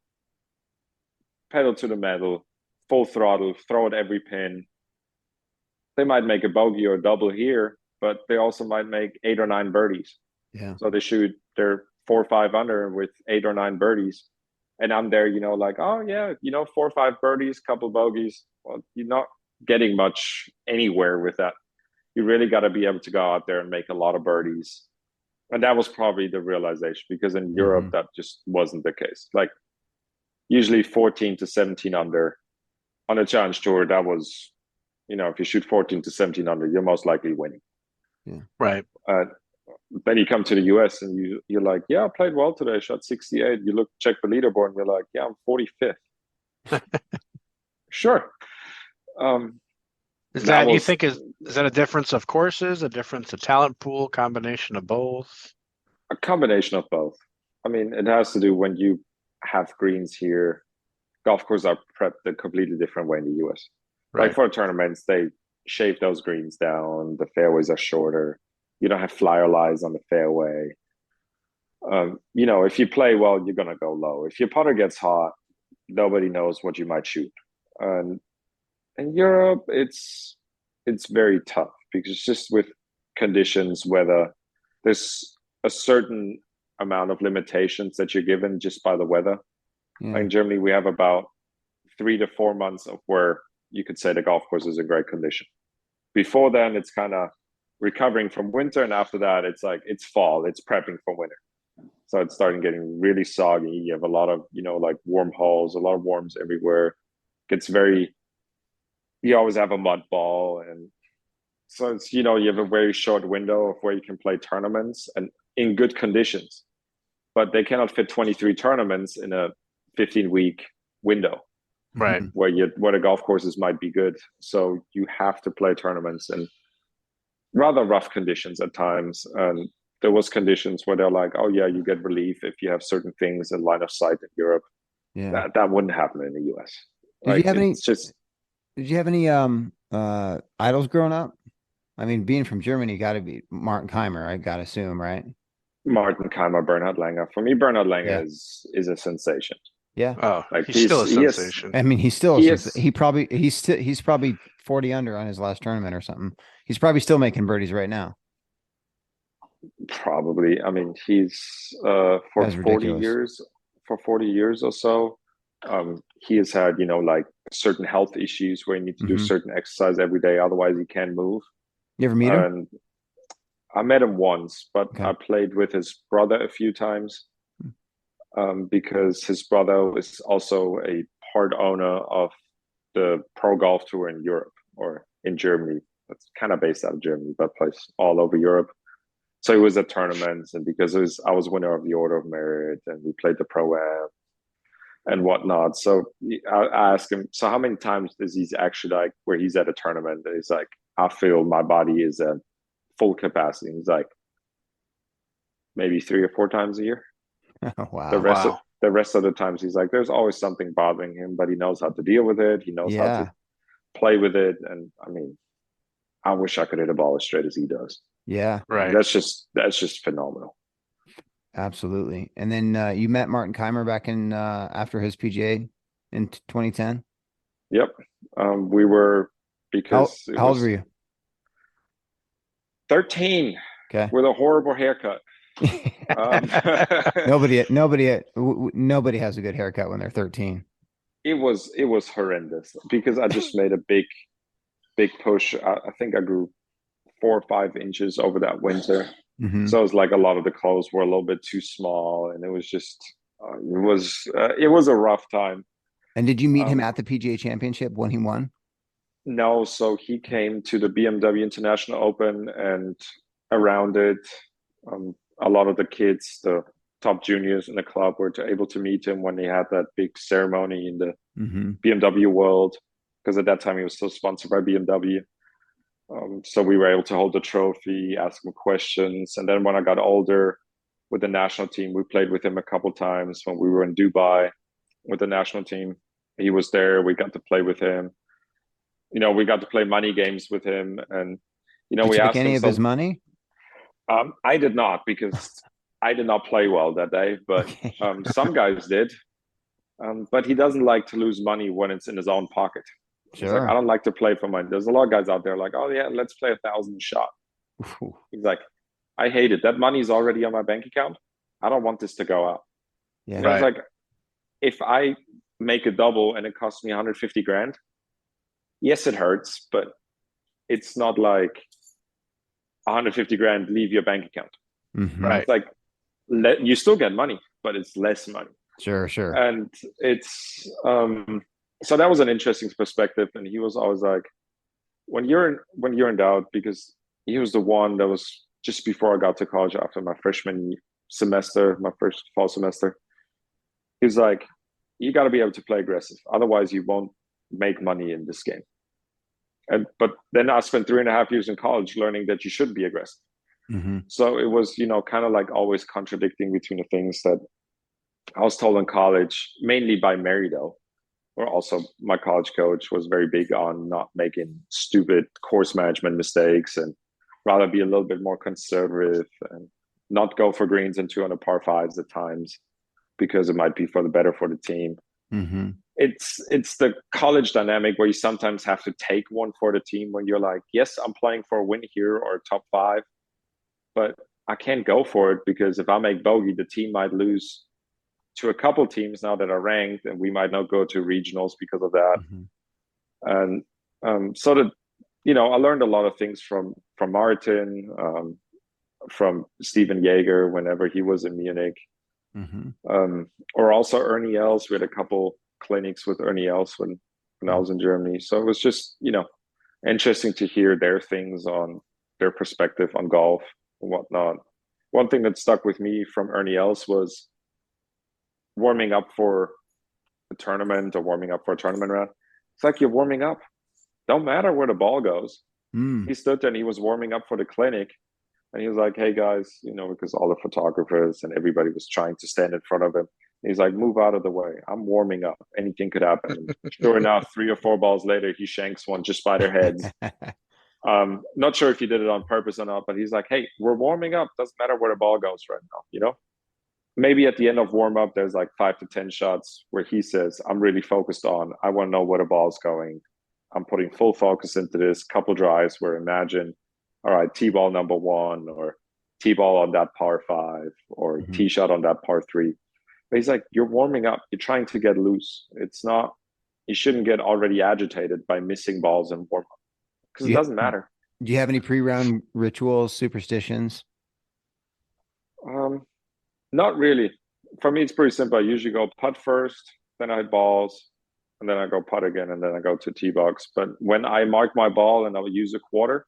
pedal to the metal, full throttle, throw at every pin, they might make a bogey or a double here, but they also might make 8 or 9 birdies. Yeah. So they shoot their 4 or 5 under with 8 or 9 birdies. And I'm there, like, oh yeah, 4 or 5 birdies, couple bogeys. Well, you're not getting much anywhere with that. You really got to be able to go out there and make a lot of birdies. And that was probably the realization, because in Europe, that just wasn't the case. Like usually 14 to 17 under on a challenge tour, that was, if you shoot 14 to 17 under, you're most likely winning. Yeah. Right. Then you come to the US and you're like, yeah, I played well today. I shot 68. You check the leaderboard and you're like, yeah, I'm 45th. Sure. Is that a difference of courses, a difference of talent pool, combination of both? A combination of both. I mean, it has to do when you have greens here. Golf courses are prepped a completely different way in the US. Right. Like for tournaments, they shave those greens down. The fairways are shorter. You don't have flyer lies on the fairway. If you play well, you're going to go low. If your putter gets hot, nobody knows what you might shoot. In Europe, it's very tough because just with conditions, weather, there's a certain amount of limitations that you're given just by the weather. Yeah. In Germany, we have about 3 to 4 months of where you could say the golf course is in great condition. Before then, it's kind of recovering from winter, and after that, it's like it's fall, it's prepping for winter. So it's starting getting really soggy. You have a lot of like warm holes, a lot of worms everywhere. You always have a mud ball, and so it's you have a very short window of where you can play tournaments and in good conditions, but they cannot fit 23 tournaments in a 15-week window. Right. Where the golf courses might be good. So you have to play tournaments in rather rough conditions at times. And there was conditions where they're like, oh yeah, you get relief if you have certain things in line of sight in Europe. Yeah. That wouldn't happen in the US. Did you have any idols growing up? I mean, being from Germany, got to be Martin Keimer, I got to assume, right? Martin Keimer, Bernhard Langer. For me, Bernhard Langer is a sensation. Yeah. Oh, like he's still a sensation. I mean, he's still he's probably 40 under on his last tournament or something. He's probably still making birdies right now. Probably. I mean, he's for 40 years or so. He has had, like certain health issues where you need to do certain exercise every day, otherwise he can't move. You ever meet him? I met him once, but I played with his brother a few times. Because his brother is also a part owner of the Pro Golf Tour in Europe or in Germany. That's kind of based out of Germany, but plays all over Europe. So he was at tournaments, and because I was winner of the Order of Merit, and we played the Pro-Am and whatnot. So I asked him, so how many times does he's actually like where he's at a tournament? And he's like, I feel my body is at full capacity. He's like, maybe 3 or 4 times a year. Wow. The rest of the times he's like, there's always something bothering him, but he knows how to deal with it. He knows how to play with it. And I mean, I wish I could hit a ball as straight as he does. Yeah. Right. That's just phenomenal. Absolutely. And then you met Martin Keimer back in after his PGA in 2010. Yep. We were, How because it how old were was you? 13 Okay. with a horrible haircut. Um, Nobody has a good haircut when they're 13. it was horrendous because I just made a big push. I think I grew 4 or 5 inches over that winter. Hmm. So it's like a lot of the clothes were a little bit too small, and it was just it was a rough time. And did you meet him Um, at the PGA Championship when he won? no, so he came to the BMW International Open, and around it, a lot of the kids, the top juniors in the club, were able to meet him when he had that big ceremony in the Hmm. BMW World, because at that time he was still sponsored by BMW. So we were able to hold the trophy, ask him questions, and then when I got older with the national team, we played with him a couple times when we were in Dubai with the national team. He was there. We got to play with him. We got to play money games with him, and Did we you take asked him any of his some. money? I did not, because I did not play well that day, but Okay. some guys did. But he doesn't like to lose money when it's in his own pocket. He's like, I Sure. don't like to play for money. There's a lot of guys out there like, oh yeah, let's play 1,000 shot. Ooh. He's like, I hate it. That money's already on my bank account. I don't want this to go out. Yeah. It's Right. like, if I make a double and it costs me 150 grand, yes, it hurts, but it's not like 150 grand leave your bank account. Hmm. Right. It's like, you still get money, but it's less money. Sure, sure. And it's so that was an interesting perspective. And he was always like, when you're in doubt, because he was the one that was just before I got to college after my freshman semester, my first fall semester. He's like, you got to be able to play aggressive, otherwise you won't make money in this game. And but then I spent 3.5 years in college learning that you should be aggressive. Hmm. So it was, kind of like always contradicting between the things that I was told in college, mainly by Mary, though, or also my college coach was very big on not making stupid course management mistakes, and rather be a little bit more conservative and not go for greens and 200 par fives at times, because it might be for the better for the team. Hmm. It's the college dynamic where you sometimes have to take one for the team when you're like, yes, I'm playing for a win here or top five, but I can't go for it, because if I make bogey, the team might lose to a couple teams now that are ranked, and we might not go to regionals because of that. Hmm. And so that, I learned a lot of things from Martin, from Stephen Yeager whenever he was in Munich, Hmm. or also Ernie Els. We had a couple clinics with Ernie Els when I was in Germany. So it was just, interesting to hear their things on their perspective on golf and whatnot. One thing that stuck with me from Ernie Els was warming up for a tournament, or warming up for a tournament round. It's like, you're warming up. Don't matter where the ball goes. Mm. He stood there and he was warming up for the clinic. And he was like, hey guys, because all the photographers and everybody was trying to stand in front of him. He's like, move out of the way. I'm warming up. Anything could happen. And sure enough, 3 or 4 balls later, he shanks one just by their heads. Not sure if he did it on purpose or not, but he's like, hey, we're warming up. Doesn't matter where the ball goes right now. Maybe at the end of warm up, there's like 5 to 10 shots where he says, I'm really focused on, I want to know where the ball's going. I'm putting full focus into this. Couple drives where, imagine, all right, T ball number one, or T ball on that par five, or Mhm. T shot on that par three. But he's like, you're warming up. You're trying to get loose. It's not, you shouldn't get already agitated by missing balls in warm up, because Do it you, doesn't matter. do you have any pre-round rituals, superstitions? Um, Not really. For me, it's pretty simple. I usually go putt first, then I hit balls, and then I go putt again, and then I go to tee box. But when I mark my ball and I'll use a quarter,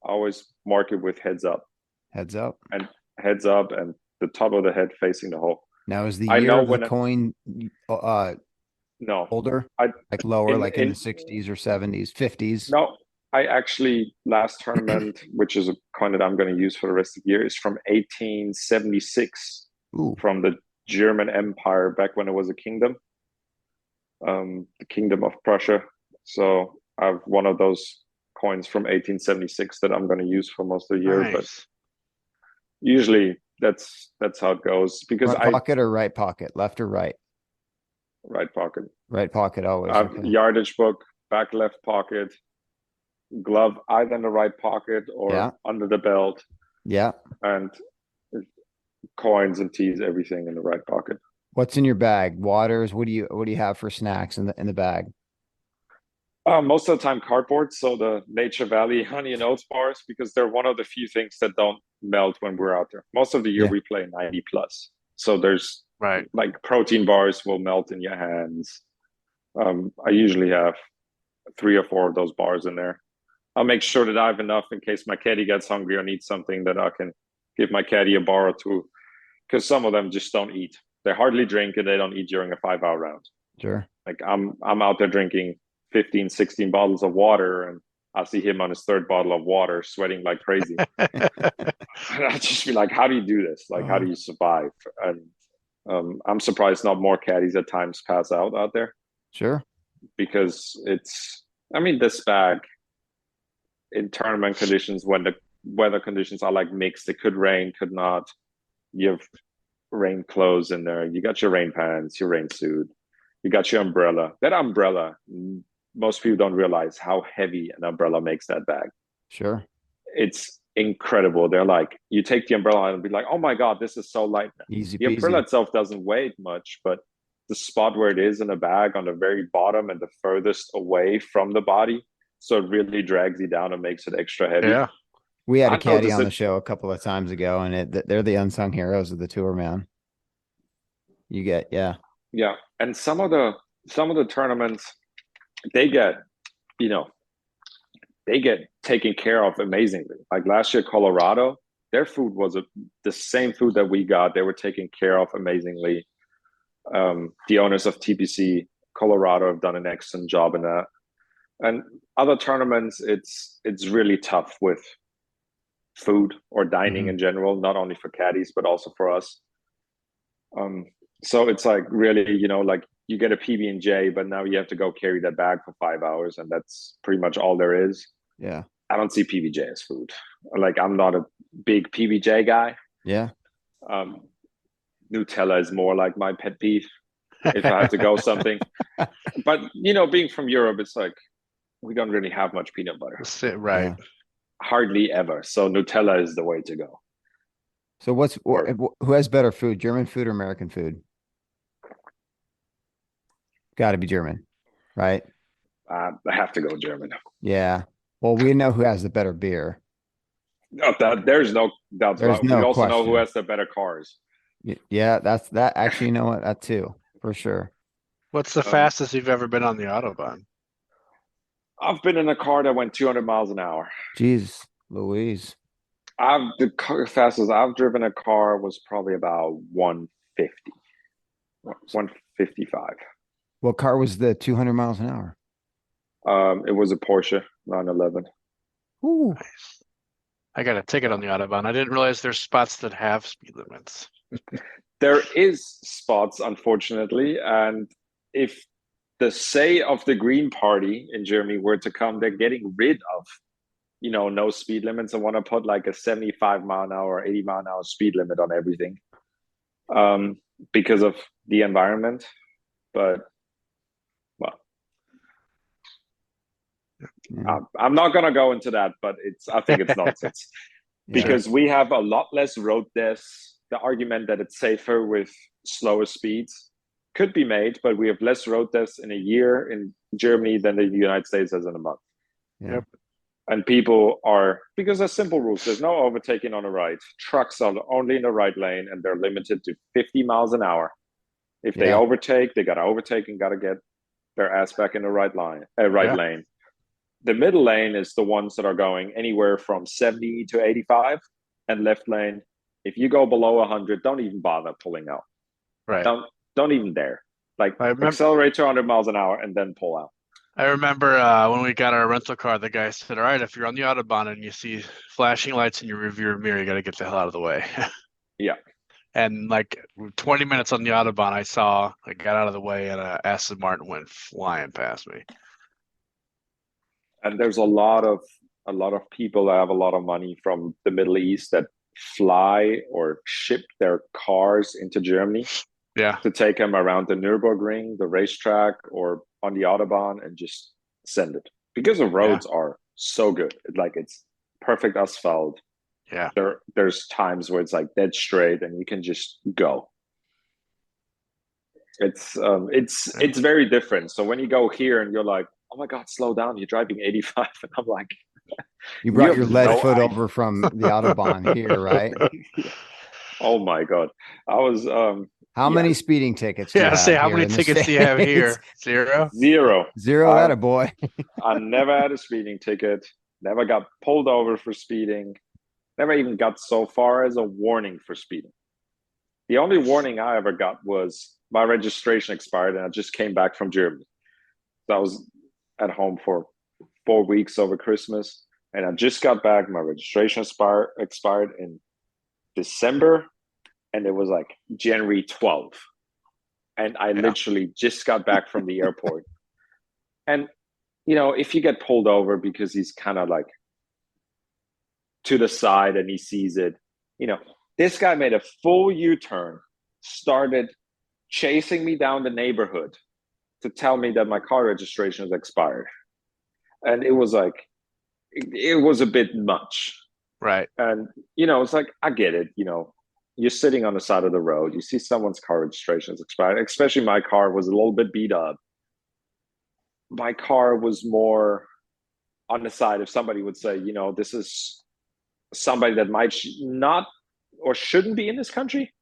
I always mark it with heads up, Heads up. and heads up, and the top of the head facing the hole. Now, is the I year know of the when coin no, older, I like lower, like in the in 60s or 70s, 50s? no, I actually, last tournament, which is a coin that I'm going to use for the rest of the year, is from 1876, Ooh, from the German Empire, back when it was a kingdom, the Kingdom of Prussia. So I have one of those coins from 1876 that I'm going to use for most of the year. But Nice. usually that's how it goes because Front pocket or right pocket, left or right? right pocket. Right pocket always. I have Okay. yardage book, back left pocket, glove either in the right pocket or Yeah. under the belt, Yeah. and coins and teas, everything in the right pocket. What's in your bag? Waters. What do you have for snacks in the bag? Most of the time cardboard, so the Nature Valley honey and oats bars, because they're one of the few things that don't melt when we're out there. Most of the year Yeah. we play 90 plus, so there's Right. like protein bars will melt in your hands. I usually have 3 or 4 of those bars in there. I'll make sure that I have enough in case my caddy gets hungry or needs something that I can give my caddy a bar or two, because some of them just don't eat. They hardly drink and they don't eat during a 5-hour round. Sure. Like I'm out there drinking 15, 16 bottles of water, and I see him on his 3rd bottle of water, sweating like crazy. I just be like, how do you do this? Like, how do you survive? And I'm surprised not more caddies at times pass out there, Sure. because I mean, this bag in tournament conditions, when the weather conditions are like mixed, it could rain, could not. You have rain clothes in there. You got your rain pants, your rain suit. You got your umbrella. That umbrella, most people don't realize how heavy an umbrella makes that bag. Sure. It's incredible. They're like, you take the umbrella and be like, oh my God, this is so light. Easy The umbrella peasy. itself doesn't weigh much, but the spot where it is in the bag on the very bottom and the furthest away from the body, so it really drags you down and makes it extra heavy. Yeah. We had I a caddy noticed on the it- show a couple of times ago, and they're the unsung heroes of the tour, man. Yeah. Yeah, and some of the tournaments, they get, you know, they get taken care of amazingly. Like last year, Colorado, their food was the same food that we got. They were taken care of amazingly. The owners of TPC Colorado have done an excellent job in that. And other tournaments, it's really tough with food or dining in general, not only for caddies but also for us. So it's like really, like you get a PB&J, but now you have to go carry that bag for 5 hours, and that's pretty much all there is. Yeah. I don't see PBJ as food. Like I'm not a big PBJ guy. Yeah. Nutella is more like my pet peeve if I had to go something. But being from Europe, it's like we don't really have much peanut butter. Right. Yeah. Hardly ever. So Nutella is the way to go. So who has better food, German food or American food? Got to be German, right? I have to go German. Yeah. Well, we know who has the better beer. No, there's no doubt There's about it. no We also know who question. has the better cars. Yeah, that's that. Actually, you know what? That too, for sure. What's the fastest you've ever been on the Autobahn? I've been in a car that went 200 miles an hour. Jeez, Louise. The fastest I've driven a car was probably about 150, 155. What car was the 200 miles an hour? It was a Porsche 911. Ooh. Nice. I got a ticket on the Autobahn. I didn't realize there's spots that have speed limits. There is spots, unfortunately, and if the say of the Green Party in Germany were to come, they're getting rid of, no speed limits and want to put like a 75 mile an hour, 80 mile an hour speed limit on everything, because of the environment. But well, Yeah. I'm not gonna go into that, but I think it's nonsense. Yeah. Because we have a lot less road deaths. The argument that it's safer with slower speeds could be made, but we have less road deaths in a year in Germany than the United States has in a month. Yeah. Yep. And people because there's simple rules. There's no overtaking on the right. Trucks are only in the right lane, and they're limited to 50 miles an hour. If they Yeah. overtake, they got to overtake and got to get their ass back in the right lane. The middle lane is the ones that are going anywhere from 70 to 85, and left lane, if you go below 100, don't even bother pulling out. Right. Don't even dare. Like I accelerate to 100 miles an hour and then pull out. I remember when we got our rental car, the guy said, all right, if you're on the Autobahn and you see flashing lights in your rearview mirror, you got to get the hell out of the way. Yeah. And like 20 minutes on the Autobahn, I got out of the way and Aston Martin went flying past me. And there's a lot of people that have a lot of money from the Middle East that fly or ship their cars into Germany Yeah. to take them around the Nürburgring, the racetrack, or on the Autobahn and just send it. Because the roads are so good. It's perfect asphalt. Yeah. There's times where it's like dead straight and you can just go. It's very different. So when you go here and you're like, oh my God, slow down, you're driving 85. And I'm like, You brought have your lead no foot idea. over from the Autobahn here, right? Oh my God. I was How many speeding tickets do you have Say, how here many in the tickets do you have here? States? Zero? Zero, that a boy. I never had a speeding ticket, never got pulled over for speeding, never even got so far as a warning for speeding. The only warning I ever got was my registration expired and I just came back from Germany. So I was at home for 4 weeks over Christmas and I just got back. My registration expired in December and it was like January 12th. And I literally just got back from the airport. And, if you get pulled over because he's kind of like to the side and he sees it, this guy made a full U-turn, started chasing me down the neighborhood to tell me that my car registration is expired. And it was like, it was a bit much. Right. And, it's like, I get it. You're sitting on the side of the road. You see someone's car registration is expired. Especially my car was a little bit beat up. My car was more on the side if somebody would say, this is somebody that might not or shouldn't be in this country,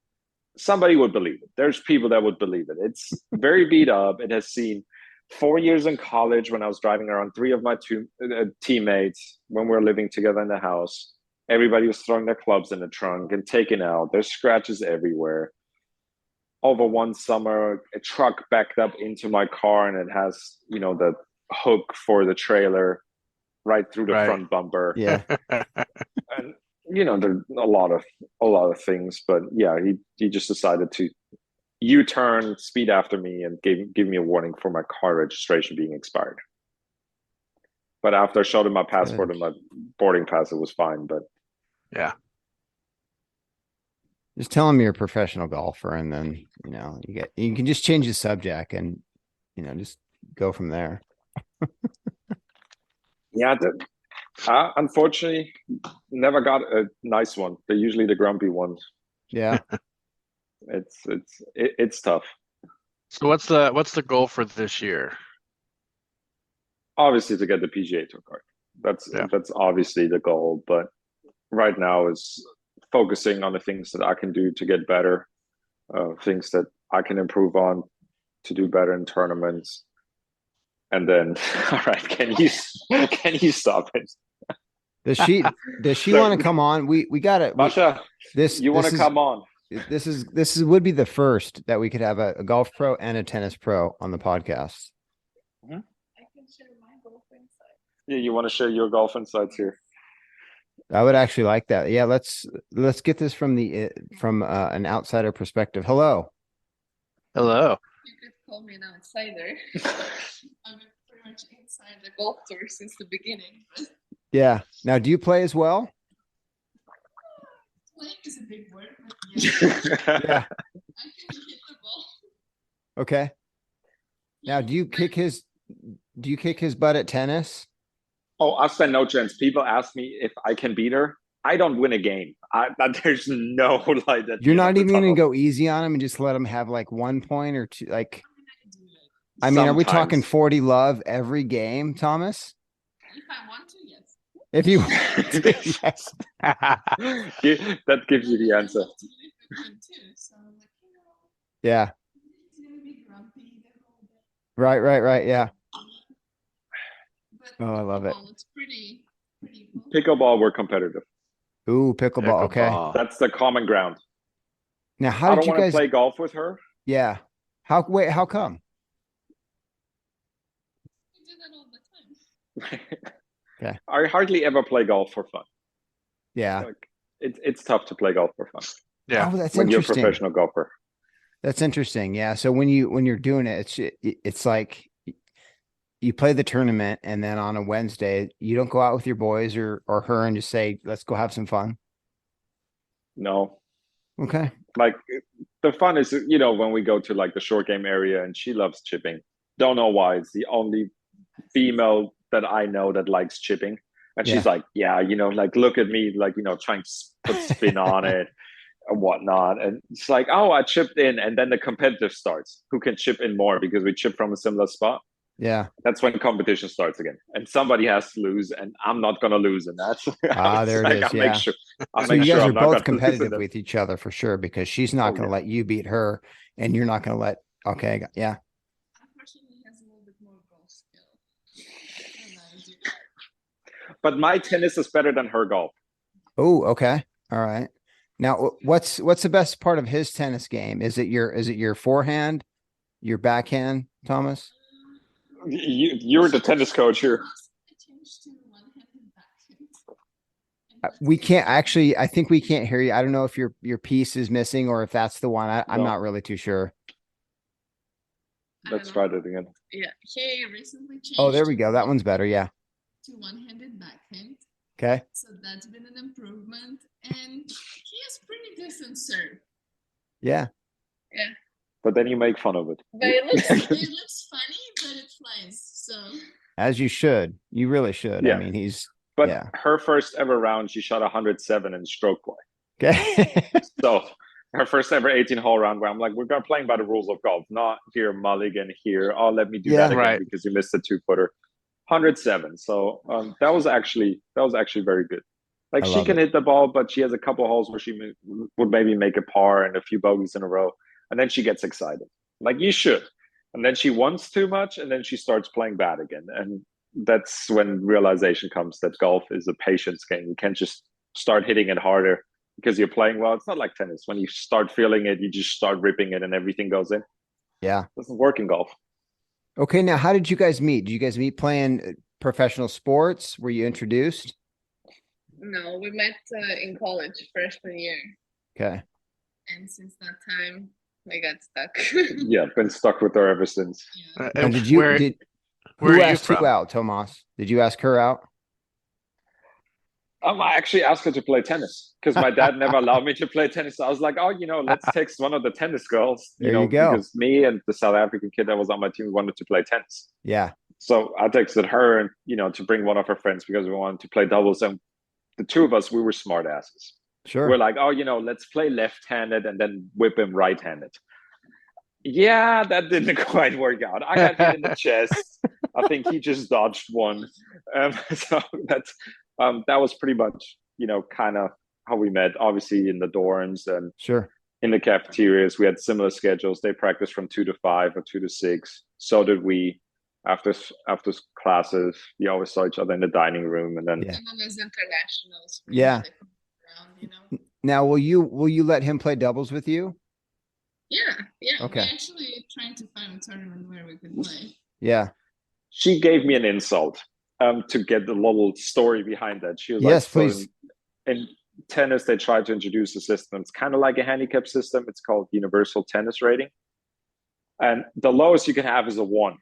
somebody would believe it. There's people that would believe it. It's very beat up. It has seen 4 years in college when I was driving around 3 of my teammates when we were living together in the house. Everybody was throwing their clubs in the trunk and taking out. There's scratches everywhere. Over one summer, a truck backed up into my car and it has, the hook for the trailer right through the front bumper. Yeah. And there's a lot of things, but yeah, he just decided to U-turn, speed after me, and give me a warning for my car registration being expired. But after I showed him my passport and my boarding pass, it was fine. But yeah, just tell him you're a professional golfer, and then you can just change the subject and just go from there. Yeah, unfortunately, never got a nice one. They're usually the grumpy ones. Yeah, it's tough. So what's the goal for this year? Obviously, to get the PGA Tour card. That's obviously the goal. But right now is focusing on the things that I can do to get better, things that I can improve on to do better in tournaments. And then, all right, can you stop it? Does she want to come on? We got it. Masha, you want to come on? This would be the first that we could have a golf pro and a tennis pro on the podcast. Mm-hmm. I can share my golf insights. Yeah, you want to share your golf insights here? I would actually like that. Yeah, let's get this from an outsider perspective. Hello. You could call me an outsider. I've been pretty much inside the golf tour since the beginning. But yeah. Now, do you play as well? Playing is a big word. But Yeah. I can hit the ball. Okay. Now, do you kick his butt at tennis? Oh, I stand no chance. People ask me if I can beat her. I don't win a game. There's no like that. You're not even going to go easy on him and just let him have like 1 point or two. Like, I mean, are we talking 40 love every game, Thomas? If I want to, yes. If you want to, yes. That gives you the answer. Yeah. Right. Yeah. Oh, I love it. It's pretty cool. Pickleball, we're competitive. Ooh, pickleball. Okay. That's the common ground. Now, how did you guys play golf with her? Yeah. How come? We do that all the time. Okay. I hardly ever play golf for fun. Yeah. It's tough to play golf for fun. Yeah. Oh, that's when interesting. You're a professional golfer. That's interesting. Yeah. So when you're doing it, it's like you play the tournament and then on a Wednesday, you don't go out with your boys or her and just say, let's go have some fun. No, Okay. like the fun is, when we go to like the short game area, and she loves chipping. Don't know why. It's the only female that I know that likes chipping. And Yeah. she's like, yeah, like look at me, like, trying to put spin on it and whatnot. And it's like, oh, I chipped in. And then the competitive starts. Who can chip in more because we chip from a similar spot? Yeah. That's when competition starts again. And somebody has to lose, and I'm not going to lose in that. There it is. I'll Yeah. make sure. I'll So make you sure guys are I'm not both going to lose in competitive that. with each other for sure, because she's not Oh, going to yeah. let you beat her, and you're not going to let. Okay. Yeah. Unfortunately, he has a little bit more golf skill than I do. But my tennis is better than her golf. Oh, okay. All right. Now, what's the best part of his tennis game? Is it your forehand, your backhand, Thomas? You're the tennis coach here. I changed to one-handed backhand. We can't actually. I think we can't hear you. I don't know if your piece is missing or if that's the one. I'm No. not really too sure. Let's try that again. Yeah, he recently changed. Oh, there we go. That one's better. Yeah. To one-handed backhand. Okay. So that's been an improvement, and he has pretty decent serve. Yeah. Yeah. But then you make fun of it. But it looks funny, but it flies. So. As you should. You really should. Yeah. I mean, But yeah. her first ever round, she shot 107 in stroke play. Okay. So her first ever 18-hole round, where I'm like, we're going playing by the rules of golf, not here mulligan here. Oh, let me do that again Right. because you missed a 2-footer. 107. So that was actually very good. Like, I she love can it. hit the ball, but she has a couple holes where she would maybe make a par and a few bogeys in a row, and then she gets excited. Like, you should. And then she wants too much, and then she starts playing bad again. And that's when realization comes that golf is a patience game. You can't just start hitting it harder because you're playing well. It's not like tennis. When you start feeling it, you just start ripping it and everything goes in. Yeah. It doesn't work in golf. Okay. Now, how did you guys meet? Did you guys meet playing professional sports? Were you introduced? No, we met in college freshman year, Okay. and since that time, I got stuck. Yeah, been stuck with her ever since. Yeah. And where who are you asked who from? out, Tomas? Did you ask her out? I actually asked her to play tennis because my dad never allowed me to play tennis. So I was like, oh, let's text one of the tennis girls, There you go. because me and the South African kid that was on my team wanted to play tennis. Yeah. So I texted her, and to bring one of her friends because we wanted to play doubles. And the two of us, we were smart asses. Sure. We're like, oh, let's play left-handed and then whip him right-handed. Yeah, that didn't quite work out. I got hit in the chest. I think he just dodged one. So that was pretty much, kind of how we met. Obviously in the dorms and Sure. in the cafeterias, we had similar schedules. They practiced from 2 to 5 or 2 to 6. So did we. After classes, we always saw each other in the dining room, and then Yeah. And then there's internationals. Yeah. Around. Now, will you let him play doubles with you? Yeah. Okay. We're actually trying to find a tournament where we could play. Yeah. she gave me an insult to get the little story behind that. She was Yes, like, please. in tennis, they tried to introduce a system. It's kind of like a handicap system. It's called universal tennis rating. And the lowest you can have is a 1.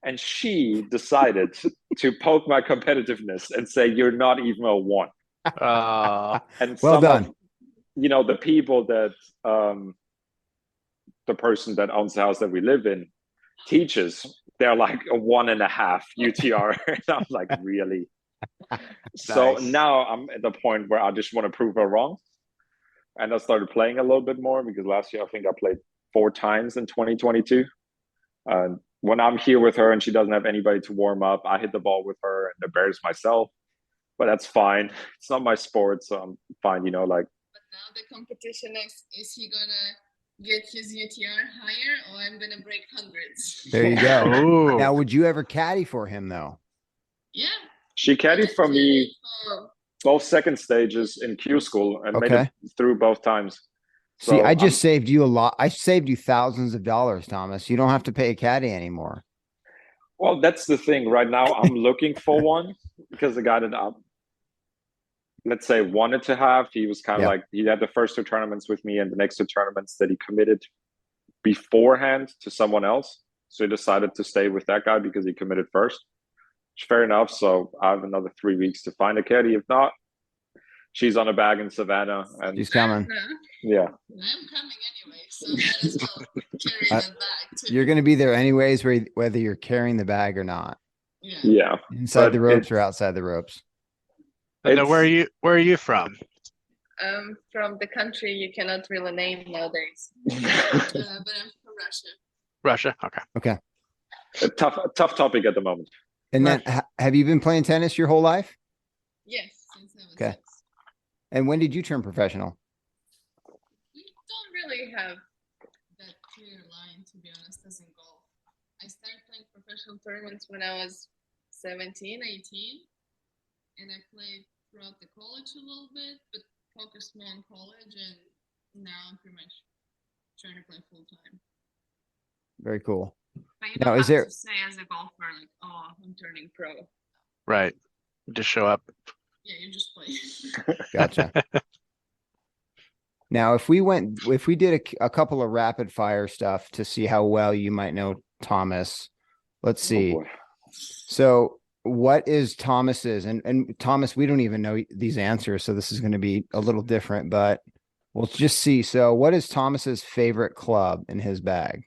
And she decided to poke my competitiveness and say, you're not even a 1. And well some done. of, the people that the person that owns the house that we live in teaches, they're like a 1.5 UTR. And I'm like, really? So Nice. now I'm at the point where I just want to prove her wrong. And I started playing a little bit more because last year I think I played 4 times in 2022. When I'm here with her and she doesn't have anybody to warm up, I hit the ball with her and embarrass myself. But that's fine. It's not my sport, so I'm fine, But now the competition is he gonna get his UTR higher, or I'm gonna break hundreds? There you go. Ooh. Now, would you ever caddy for him though? Yeah. She caddied for me Oh, both second stages in Q school and made Okay. it through both times. See, So I just saved you a lot. I saved you thousands of dollars, Thomas. You don't have to pay a caddy anymore. well, that's the thing. Right now, I'm looking for one because the guy that I, let's say, wanted to have, he was kind of Yeah. like, he had the first 2 tournaments with me and the next 2 tournaments that he committed beforehand to someone else. So he decided to stay with that guy because he committed first. Fair enough. So I have another 3 weeks to find a caddy. If not, she's on a bag in Savannah, and She's coming. yeah, I'm coming anyway, so might as well carry Uh, that bag too. You're going to be there anyways, whether you're carrying the bag or not. Yeah. yeah. Inside But the ropes or it's- outside the ropes. And then It's- where are you from? From the country you cannot really name nowadays. But I'm from Russia. Russia. Okay. Okay. a tough topic at the moment. And then have you been playing tennis your whole life? Yes, since I was Okay. 6. And when did you turn professional? We don't really have that clear line, to be honest, as in golf. I started playing professional tournaments when I was 17, 18, and I played throughout the college a little bit, but focused more on college, and now I'm pretty much trying to play full time. Very cool. But you Now, don't is have there- to say as a golfer, like, oh, I'm turning pro. Right. Just show up. Yeah, you just play. Gotcha. Now, if we did a couple of rapid fire stuff to see how well you might know Thomas, let's see. Oh, boy. So what is Thomas's, and Thomas, we don't even know these answers, so this is going to be a little different, but we'll just see. So what is Thomas's favorite club in his bag?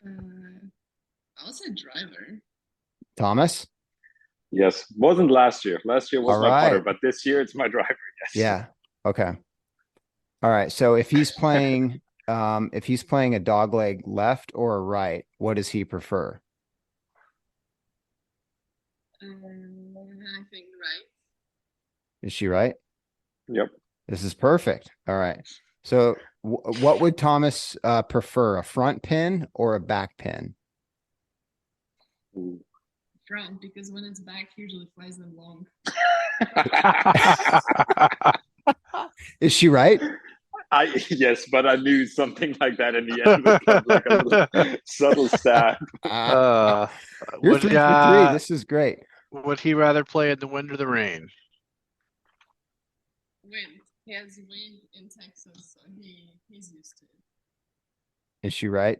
I was a driver. Thomas? Yes, wasn't last year. Last year was All my putter, right. but this year it's my driver. Yes. Yeah. Okay. All right. So if he's playing a dog leg left or a right, what does he prefer? I think right. Is she right? Yep. This is perfect. All right. So what would Thomas prefer, a front pin or a back pin? Ooh. Front, because when it's back, usually flies them long. Is she right? Yes, but I knew something like that in the end would come like a little subtle stab. You're would, 3 for 3. This is great. would he rather play in the wind or the rain? Wind. He has wind in Texas, so he's used to it. Is she right?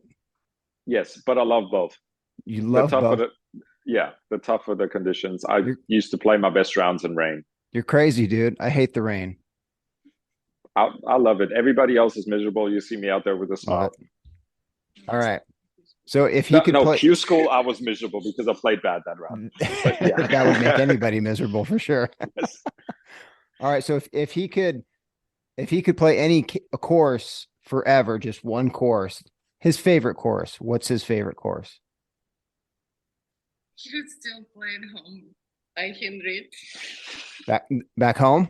Yes, but I love both. You love both. The tougher the conditions. I You're- used to play my best rounds in rain. You're crazy, dude. I hate the rain. I love it. Everybody else is miserable. You see me out there with a Love smile. it. All right. So if he could play, Q school, I was miserable because I played bad that round. But yeah. that would make anybody miserable for sure. Yes. All right. So if he could play a course forever, just one course, his favorite course, what's his favorite course? He would still play at home. I can read. Back home?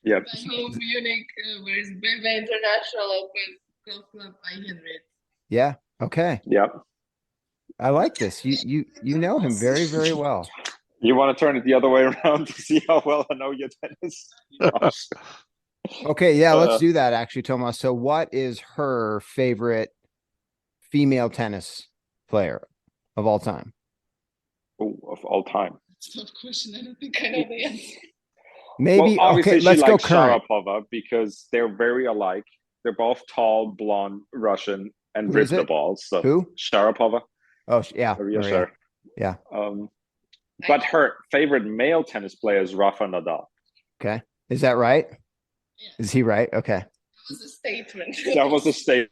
Yep. Back home, Munich, where is Bebe International Open Golf Club. I can read. Yeah. Okay. Yep. I like this. You know him very, very well. You want to turn it the other way around to see how well I know your tennis? Okay. Yeah. Let's do that actually, Tomas. So what is her favorite female tennis player of all time? Oh, of all time. It's a tough question. I don't think I know the answer. Maybe. Well, obviously Okay. she Let's go likes current. Sharapova because they're very alike. They're both tall, blonde, Russian, and Who is rip the it? balls. So Who? Sharapova. Oh, yeah. Maria Maria. Shar. Yeah. But her favorite male tennis player is Rafa Nadal. Okay. Is that right? Yeah. Is he right? Okay. That was a statement. That was a statement.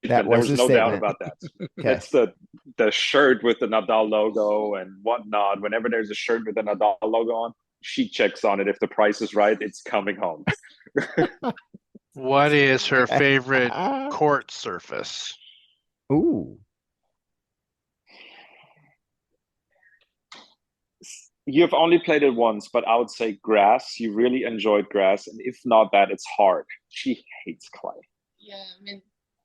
That There was was a no doubt statement. about that. Okay. It's the shirt with the Nadal logo and whatnot. Whenever there's a shirt with the Nadal logo on, she checks on it. If the price is right, it's coming home. What is her favorite court surface? Ooh. You've only played it once, but I would say grass. You really enjoyed grass. And if not that, it's hard. She hates clay. Yeah, I mean,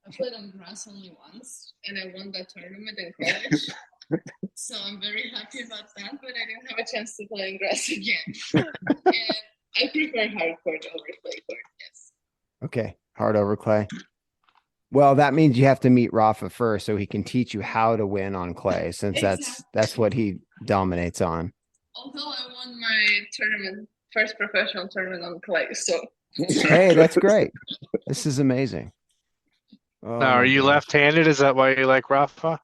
I played on grass only once, and I won that tournament in college. So I'm very happy about that, but I didn't have a chance to play on grass again. And I prefer hard court over clay court, yes. Okay. Hard over clay. Well, that means you have to meet Rafa first so he can teach you how to win on clay, since that's what he dominates on. Although I won my first professional tournament on clay, so. Hey, that's great. This is amazing. Oh, Now, are my you gosh. left-handed? Is that why you like Rafa?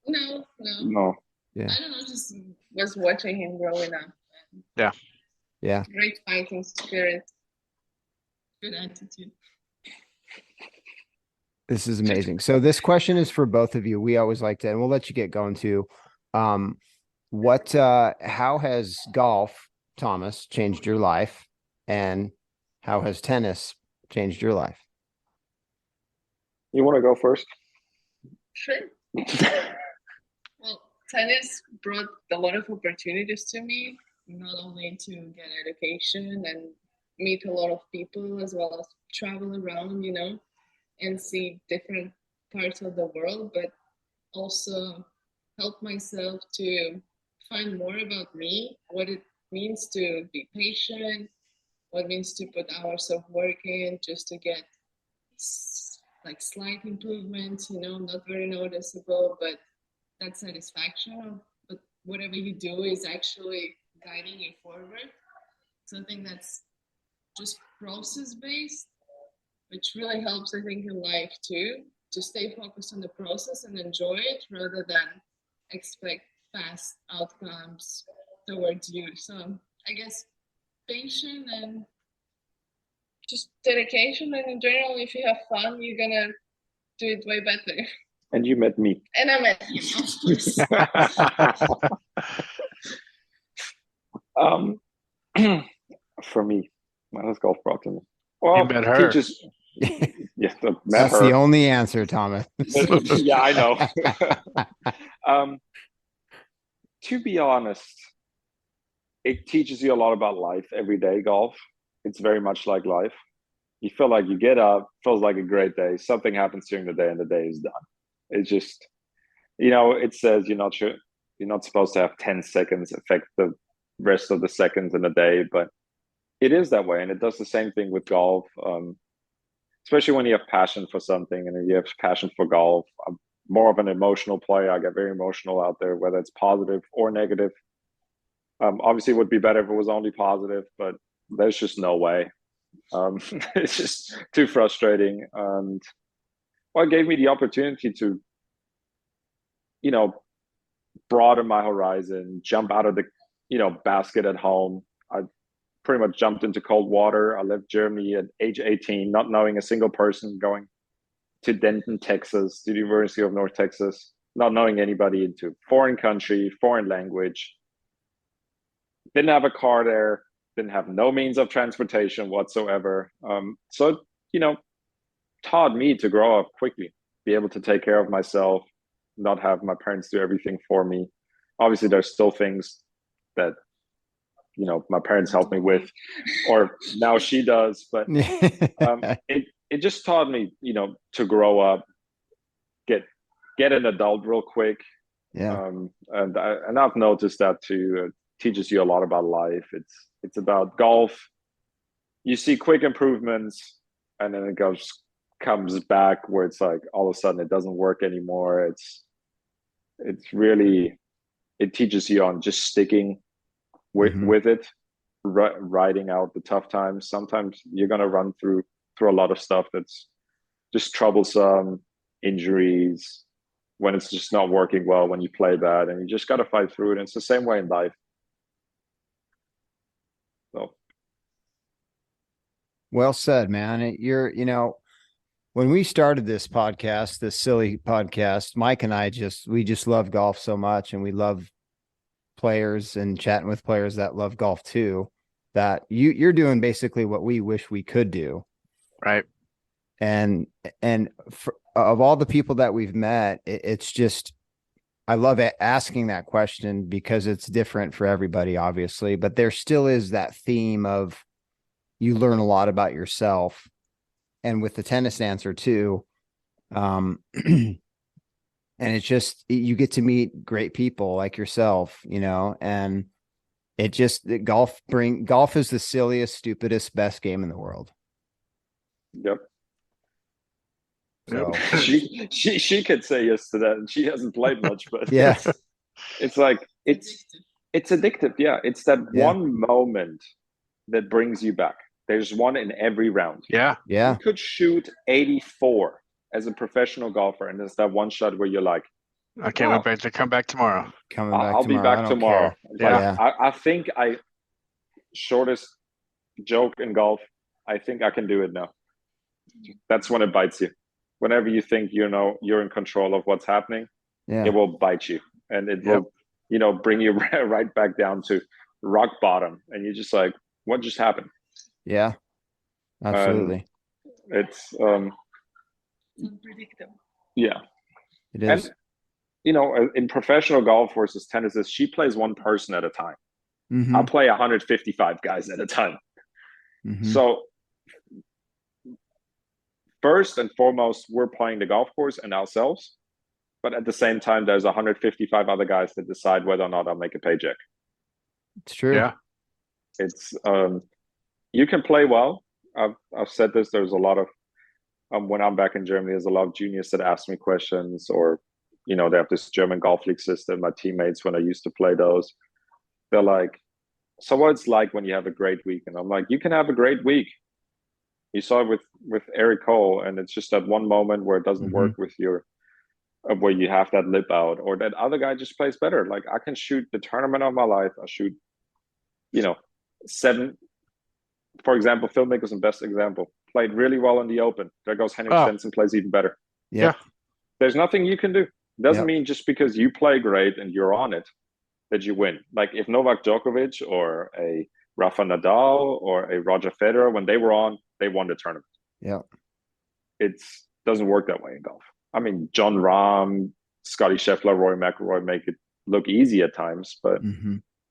No. No. Yeah. I don't know, just was watching him growing up. Yeah. Yeah. Great fighting spirit. Good attitude. This is amazing. So this question is for both of you. We always like to, and we'll let you get going too. How has golf, Thomas, changed your life? And how has tennis changed your life? You want to go first? Sure. Well, tennis brought a lot of opportunities to me, not only to get education and meet a lot of people, as well as travel around, and see different parts of the world, but also help myself to find more about me, what it means to be patient, what it means to put hours of work in just to get like slight improvements, not very noticeable, but that satisfaction of but whatever you do is actually guiding you forward. Something that's just process based, which really helps, I think, in life too, to stay focused on the process and enjoy it rather than expect fast outcomes towards you. So I guess patience and just dedication, and in general, if you have fun, you're gonna do it way better. And you met me. And I met him, of course. For me, what has golf brought to me? Well, You met her. teaches. Yes, met That's her. the only answer, Thomas. Yeah, I know. To be honest, it teaches you a lot about life every day. Golf, it's very much like life. You feel like you get up, feels like a great day. Something happens during the day, and the day is done. It's just, it says you're not supposed to have 10 seconds affect the rest of the seconds in a day, but it is that way, and it does the same thing with golf. Especially when you have passion for something, and you have passion for golf. I'm more of an emotional player. I get very emotional out there, whether it's positive or negative. Obviously, it would be better if it was only positive, but there's just no way. It's just too frustrating. And it gave me the opportunity to, broaden my horizon, jump out of the, basket at home. I pretty much jumped into cold water. I left Germany at age 18, not knowing a single person, going to Denton, Texas, to the University of North Texas, not knowing anybody, into foreign country, foreign language. Didn't have a car there, didn't have no means of transportation whatsoever. So, taught me to grow up quickly, be able to take care of myself, not have my parents do everything for me. Obviously, there's still things that my parents help me with, or now she does, but it just taught me to grow up, get an adult real quick. Yeah. And I've noticed that too. It teaches you a lot about life. It's about golf. You see quick improvements, and then it comes back where it's like all of a sudden it doesn't work anymore. It's really, it teaches you on just sticking with it, riding out the tough times. Sometimes you're gonna run through a lot of stuff that's just troublesome, injuries, when it's just not working well, when you play bad, and you just got to fight through it. And it's the same way in life. So, well said, man. When we started this podcast, this silly podcast, Mike and I we just love golf so much, and we love players and chatting with players that love golf too, that you're doing basically what we wish we could do. Right. And of all the people that we've met, it's just, I love asking that question because it's different for everybody, obviously, but there still is that theme of you learn a lot about yourself. And with the tennis answer too, and it's just, you get to meet great people like yourself, and it just, golf is the silliest, stupidest, best game in the world. Yep. So she could say yes to that, and she hasn't played much, but yeah, it's like it's addictive. Yeah, it's that one moment that brings you back. There's one in every round. Yeah. Yeah. You could shoot 84 as a professional golfer, and there's that one shot where you're like, I can't wait to come back tomorrow. I'll be back tomorrow. Yeah. I think I shortest joke in golf. I think I can do it now. That's when it bites you. Whenever you think you're in control of what's happening, it will bite you, and it will bring you right back down to rock bottom, and you're just like, what just happened? Yeah, absolutely. It's unpredictable. Yeah, it is. And in professional golf versus tennis, she plays one person at a time. I'll play 155 guys at a time. So first and foremost, we're playing the golf course and ourselves, but at the same time, there's 155 other guys that decide whether or not I'll make a paycheck. It's true. Yeah, it's you can play well. I've said this. There's a lot of when I'm back in Germany, there's a lot of juniors that ask me questions, or they have this German golf league system. My teammates, when I used to play those, they're like, so what's like when you have a great week? And I'm like, you can have a great week. You saw it with Eric Cole, and it's just that one moment where it doesn't work with where you have that lip out, or that other guy just plays better. Like, I can shoot the tournament of my life. I shoot, 7. For example, Phil Mickelson, best example, played really well in the Open. There goes Henrik Stenson, plays even better. Yeah. There's nothing you can do. Doesn't mean just because you play great and you're on it that you win. Like, if Novak Djokovic or a Rafa Nadal or a Roger Federer, when they were on, they won the tournament. Yeah. It doesn't work that way in golf. I mean, John Rahm, Scotty Scheffler, Rory McIlroy make it look easy at times, but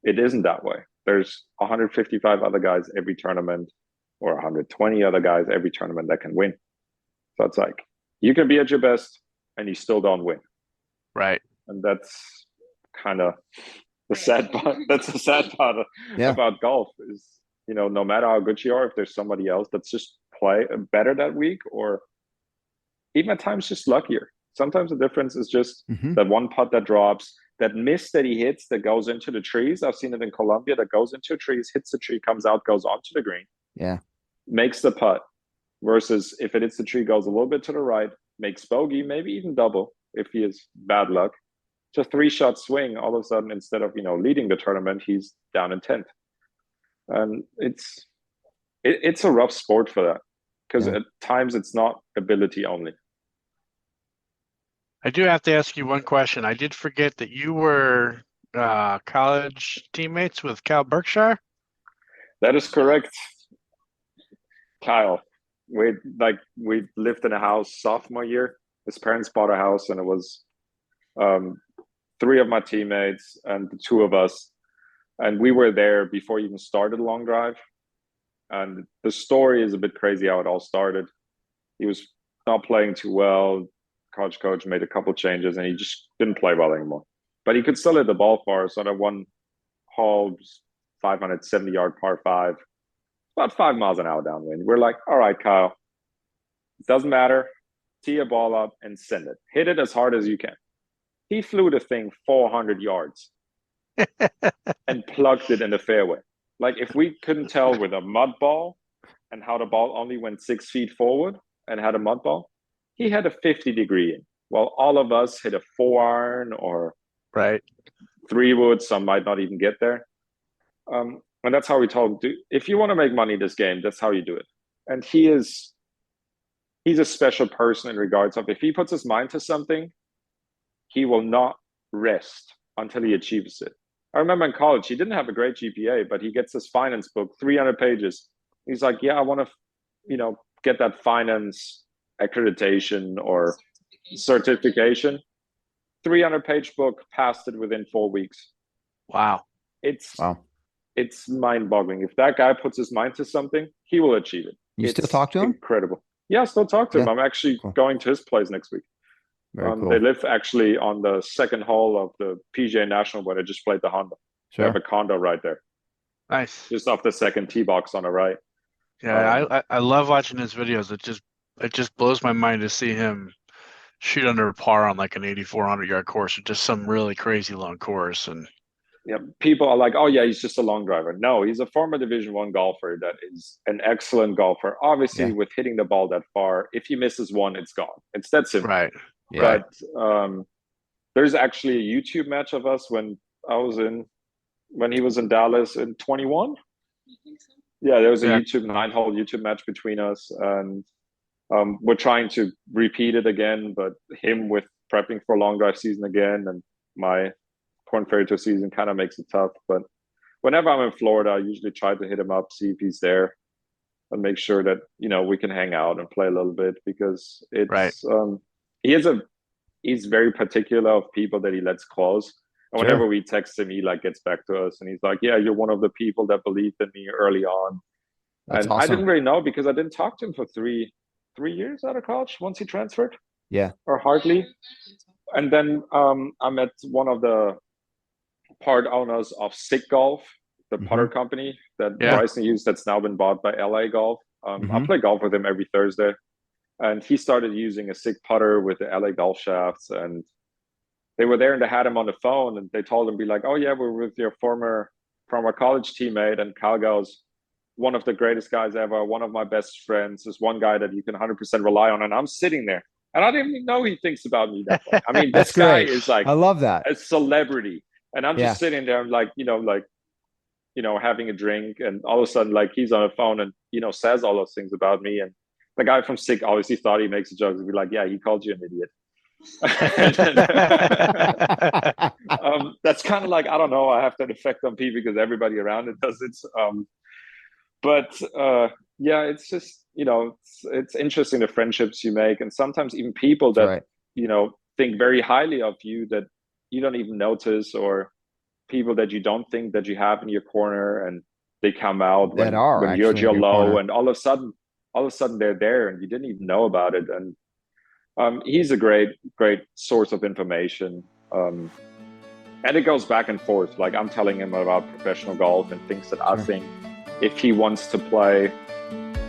it isn't that way. There's 155 other guys every tournament, or 120 other guys every tournament that can win. So it's like, you can be at your best and you still don't win. Right. And that's kind of the sad part. That's the sad part about golf is, no matter how good you are, if there's somebody else that's just play better that week, or even at times just luckier. Sometimes the difference is just that one putt that drops, that miss that he hits that goes into the trees. I've seen it in Colombia, that goes into trees, hits the tree, comes out, goes onto the green. Yeah. Makes the putt. Versus if it hits the tree, goes a little bit to the right, makes bogey, maybe even double if he has bad luck. Just 3-shot swing, all of a sudden, instead of leading the tournament, he's down in 10th. And it's a rough sport for that, because at times it's not ability only. I do have to ask you one question. I did forget that you were college teammates with Kyle Berkshire. That is correct. Kyle, we lived in a house sophomore year. His parents bought a house, and it was 3 of my teammates and the 2 of us, and we were there before he even started Long Drive. And the story is a bit crazy how it all started. He was not playing too well. College coach made a couple changes, and he just didn't play well anymore. But he could still hit the ball for us on a one hole, 570-yard par 5, about 5 miles an hour downwind. We're like, all right, Kyle, it doesn't matter. Tee a ball up and send it. Hit it as hard as you can. He flew the thing 400 yards and plugged it in the fairway. Like, if we couldn't tell with a mud ball and how the ball only went 6 feet forward and had a mud ball, he had a 50-degree in, while all of us hit a 4-iron or 3-wood. Some might not even get there. And that's how we told him, if you want to make money this game, that's how you do it. And he's a special person in regards of, if he puts his mind to something, he will not rest until he achieves it. I remember in college, he didn't have a great GPA, but he gets his finance book, 300 pages. He's like, yeah, I want to, get that finance accreditation or certification. 300-page book, passed it within 4 weeks. Wow. It's mind-boggling. If that guy puts his mind to something, he will achieve it. You still talk to him? Incredible. Yeah, I still talk to him. I'm actually going to his place next week. Very cool. They live actually on the second hole of the PGA National, where they just played the Honda. They have a condo right there. Nice. Just off the second tee box on the right. Yeah, I love watching his videos. It just blows my mind to see him shoot under par on like an 8,400-yard course, or just some really crazy long course. And people are like, oh yeah, he's just a long driver. No, he's a former Division I golfer that is an excellent golfer. Obviously, with hitting the ball that far, if he misses one, it's gone. It's that simple. Right. Yeah. But there's actually a YouTube match of us when he was in Dallas in 21. I think so. Yeah, there was a Yeah. 9-hole YouTube match between us, and we're trying to repeat it again, but him with prepping for a long drive season again, and my Corn Ferry Tour season kind of makes it tough. But whenever I'm in Florida, I usually try to hit him up, see if he's there, and make sure that we can hang out and play a little bit, because it's Right. he's very particular of people that he lets close. And Sure. whenever we text him, he like gets back to us, and he's like, "Yeah, you're one of the people that believed in me early on." That's And I awesome. didn't really know, because I didn't talk to him for three years out of college once he transferred, Yeah. or hardly. And then I met one of the part owners of Sick Golf, the putter company that Yeah. Bryson used, that's now been bought by LA Golf. I Mhm. play golf with him every Thursday, and he started using a Sick putter with the LA Golf shafts, and they were there and they had him on the phone, and they told him, be like, "Oh yeah, we're with your former college teammate." And Kyle goes, "One of the greatest guys ever, one of my best friends, is one guy that you can 100% rely on." And I'm sitting there, and I didn't even know he thinks about me that way. I mean, That's this guy great. is like I love that. a celebrity, and I'm Yeah. just sitting there, like, having a drink, and all of a sudden, like, he's on the phone and says all those things about me. And the guy from Sick obviously thought he makes a joke and be like, "Yeah, he called you an idiot." That's kind of like, I don't know, I have that effect on people because everybody around it does it. Yeah, it's just it's interesting, the friendships you make, and sometimes even people that right. think very highly of you that you don't even notice, or people that you don't think that you have in your corner, and they come out That when are you're actually in your low, corner. and all of a sudden they're there and you didn't even know about it. And he's a great source of information, and it goes back and forth. Like, I'm telling him about professional golf and things that I think, if he wants to play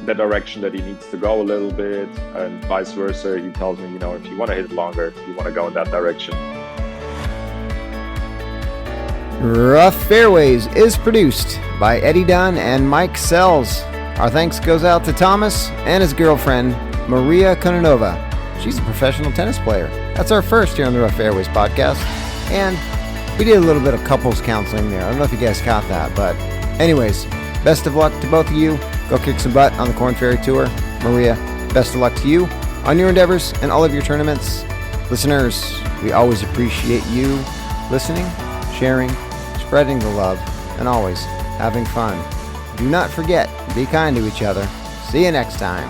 the direction that he needs to go a little bit, and vice versa, he tells me, if you want to hit it longer, you want to go in that direction. Rough Fairways is produced by Eddie Dunn and Mike Sells. Our thanks goes out to Thomas and his girlfriend, Maria Kononova. She's a professional tennis player. That's our first here on the Rough Fairways podcast. And we did a little bit of couples counseling there. I don't know if you guys caught that, but anyways, best of luck to both of you. Go kick some butt on the Corn Ferry Tour. Maria, best of luck to you on your endeavors and all of your tournaments. Listeners, we always appreciate you listening, sharing, spreading the love, and always having fun. Do not forget, be kind to each other. See you next time.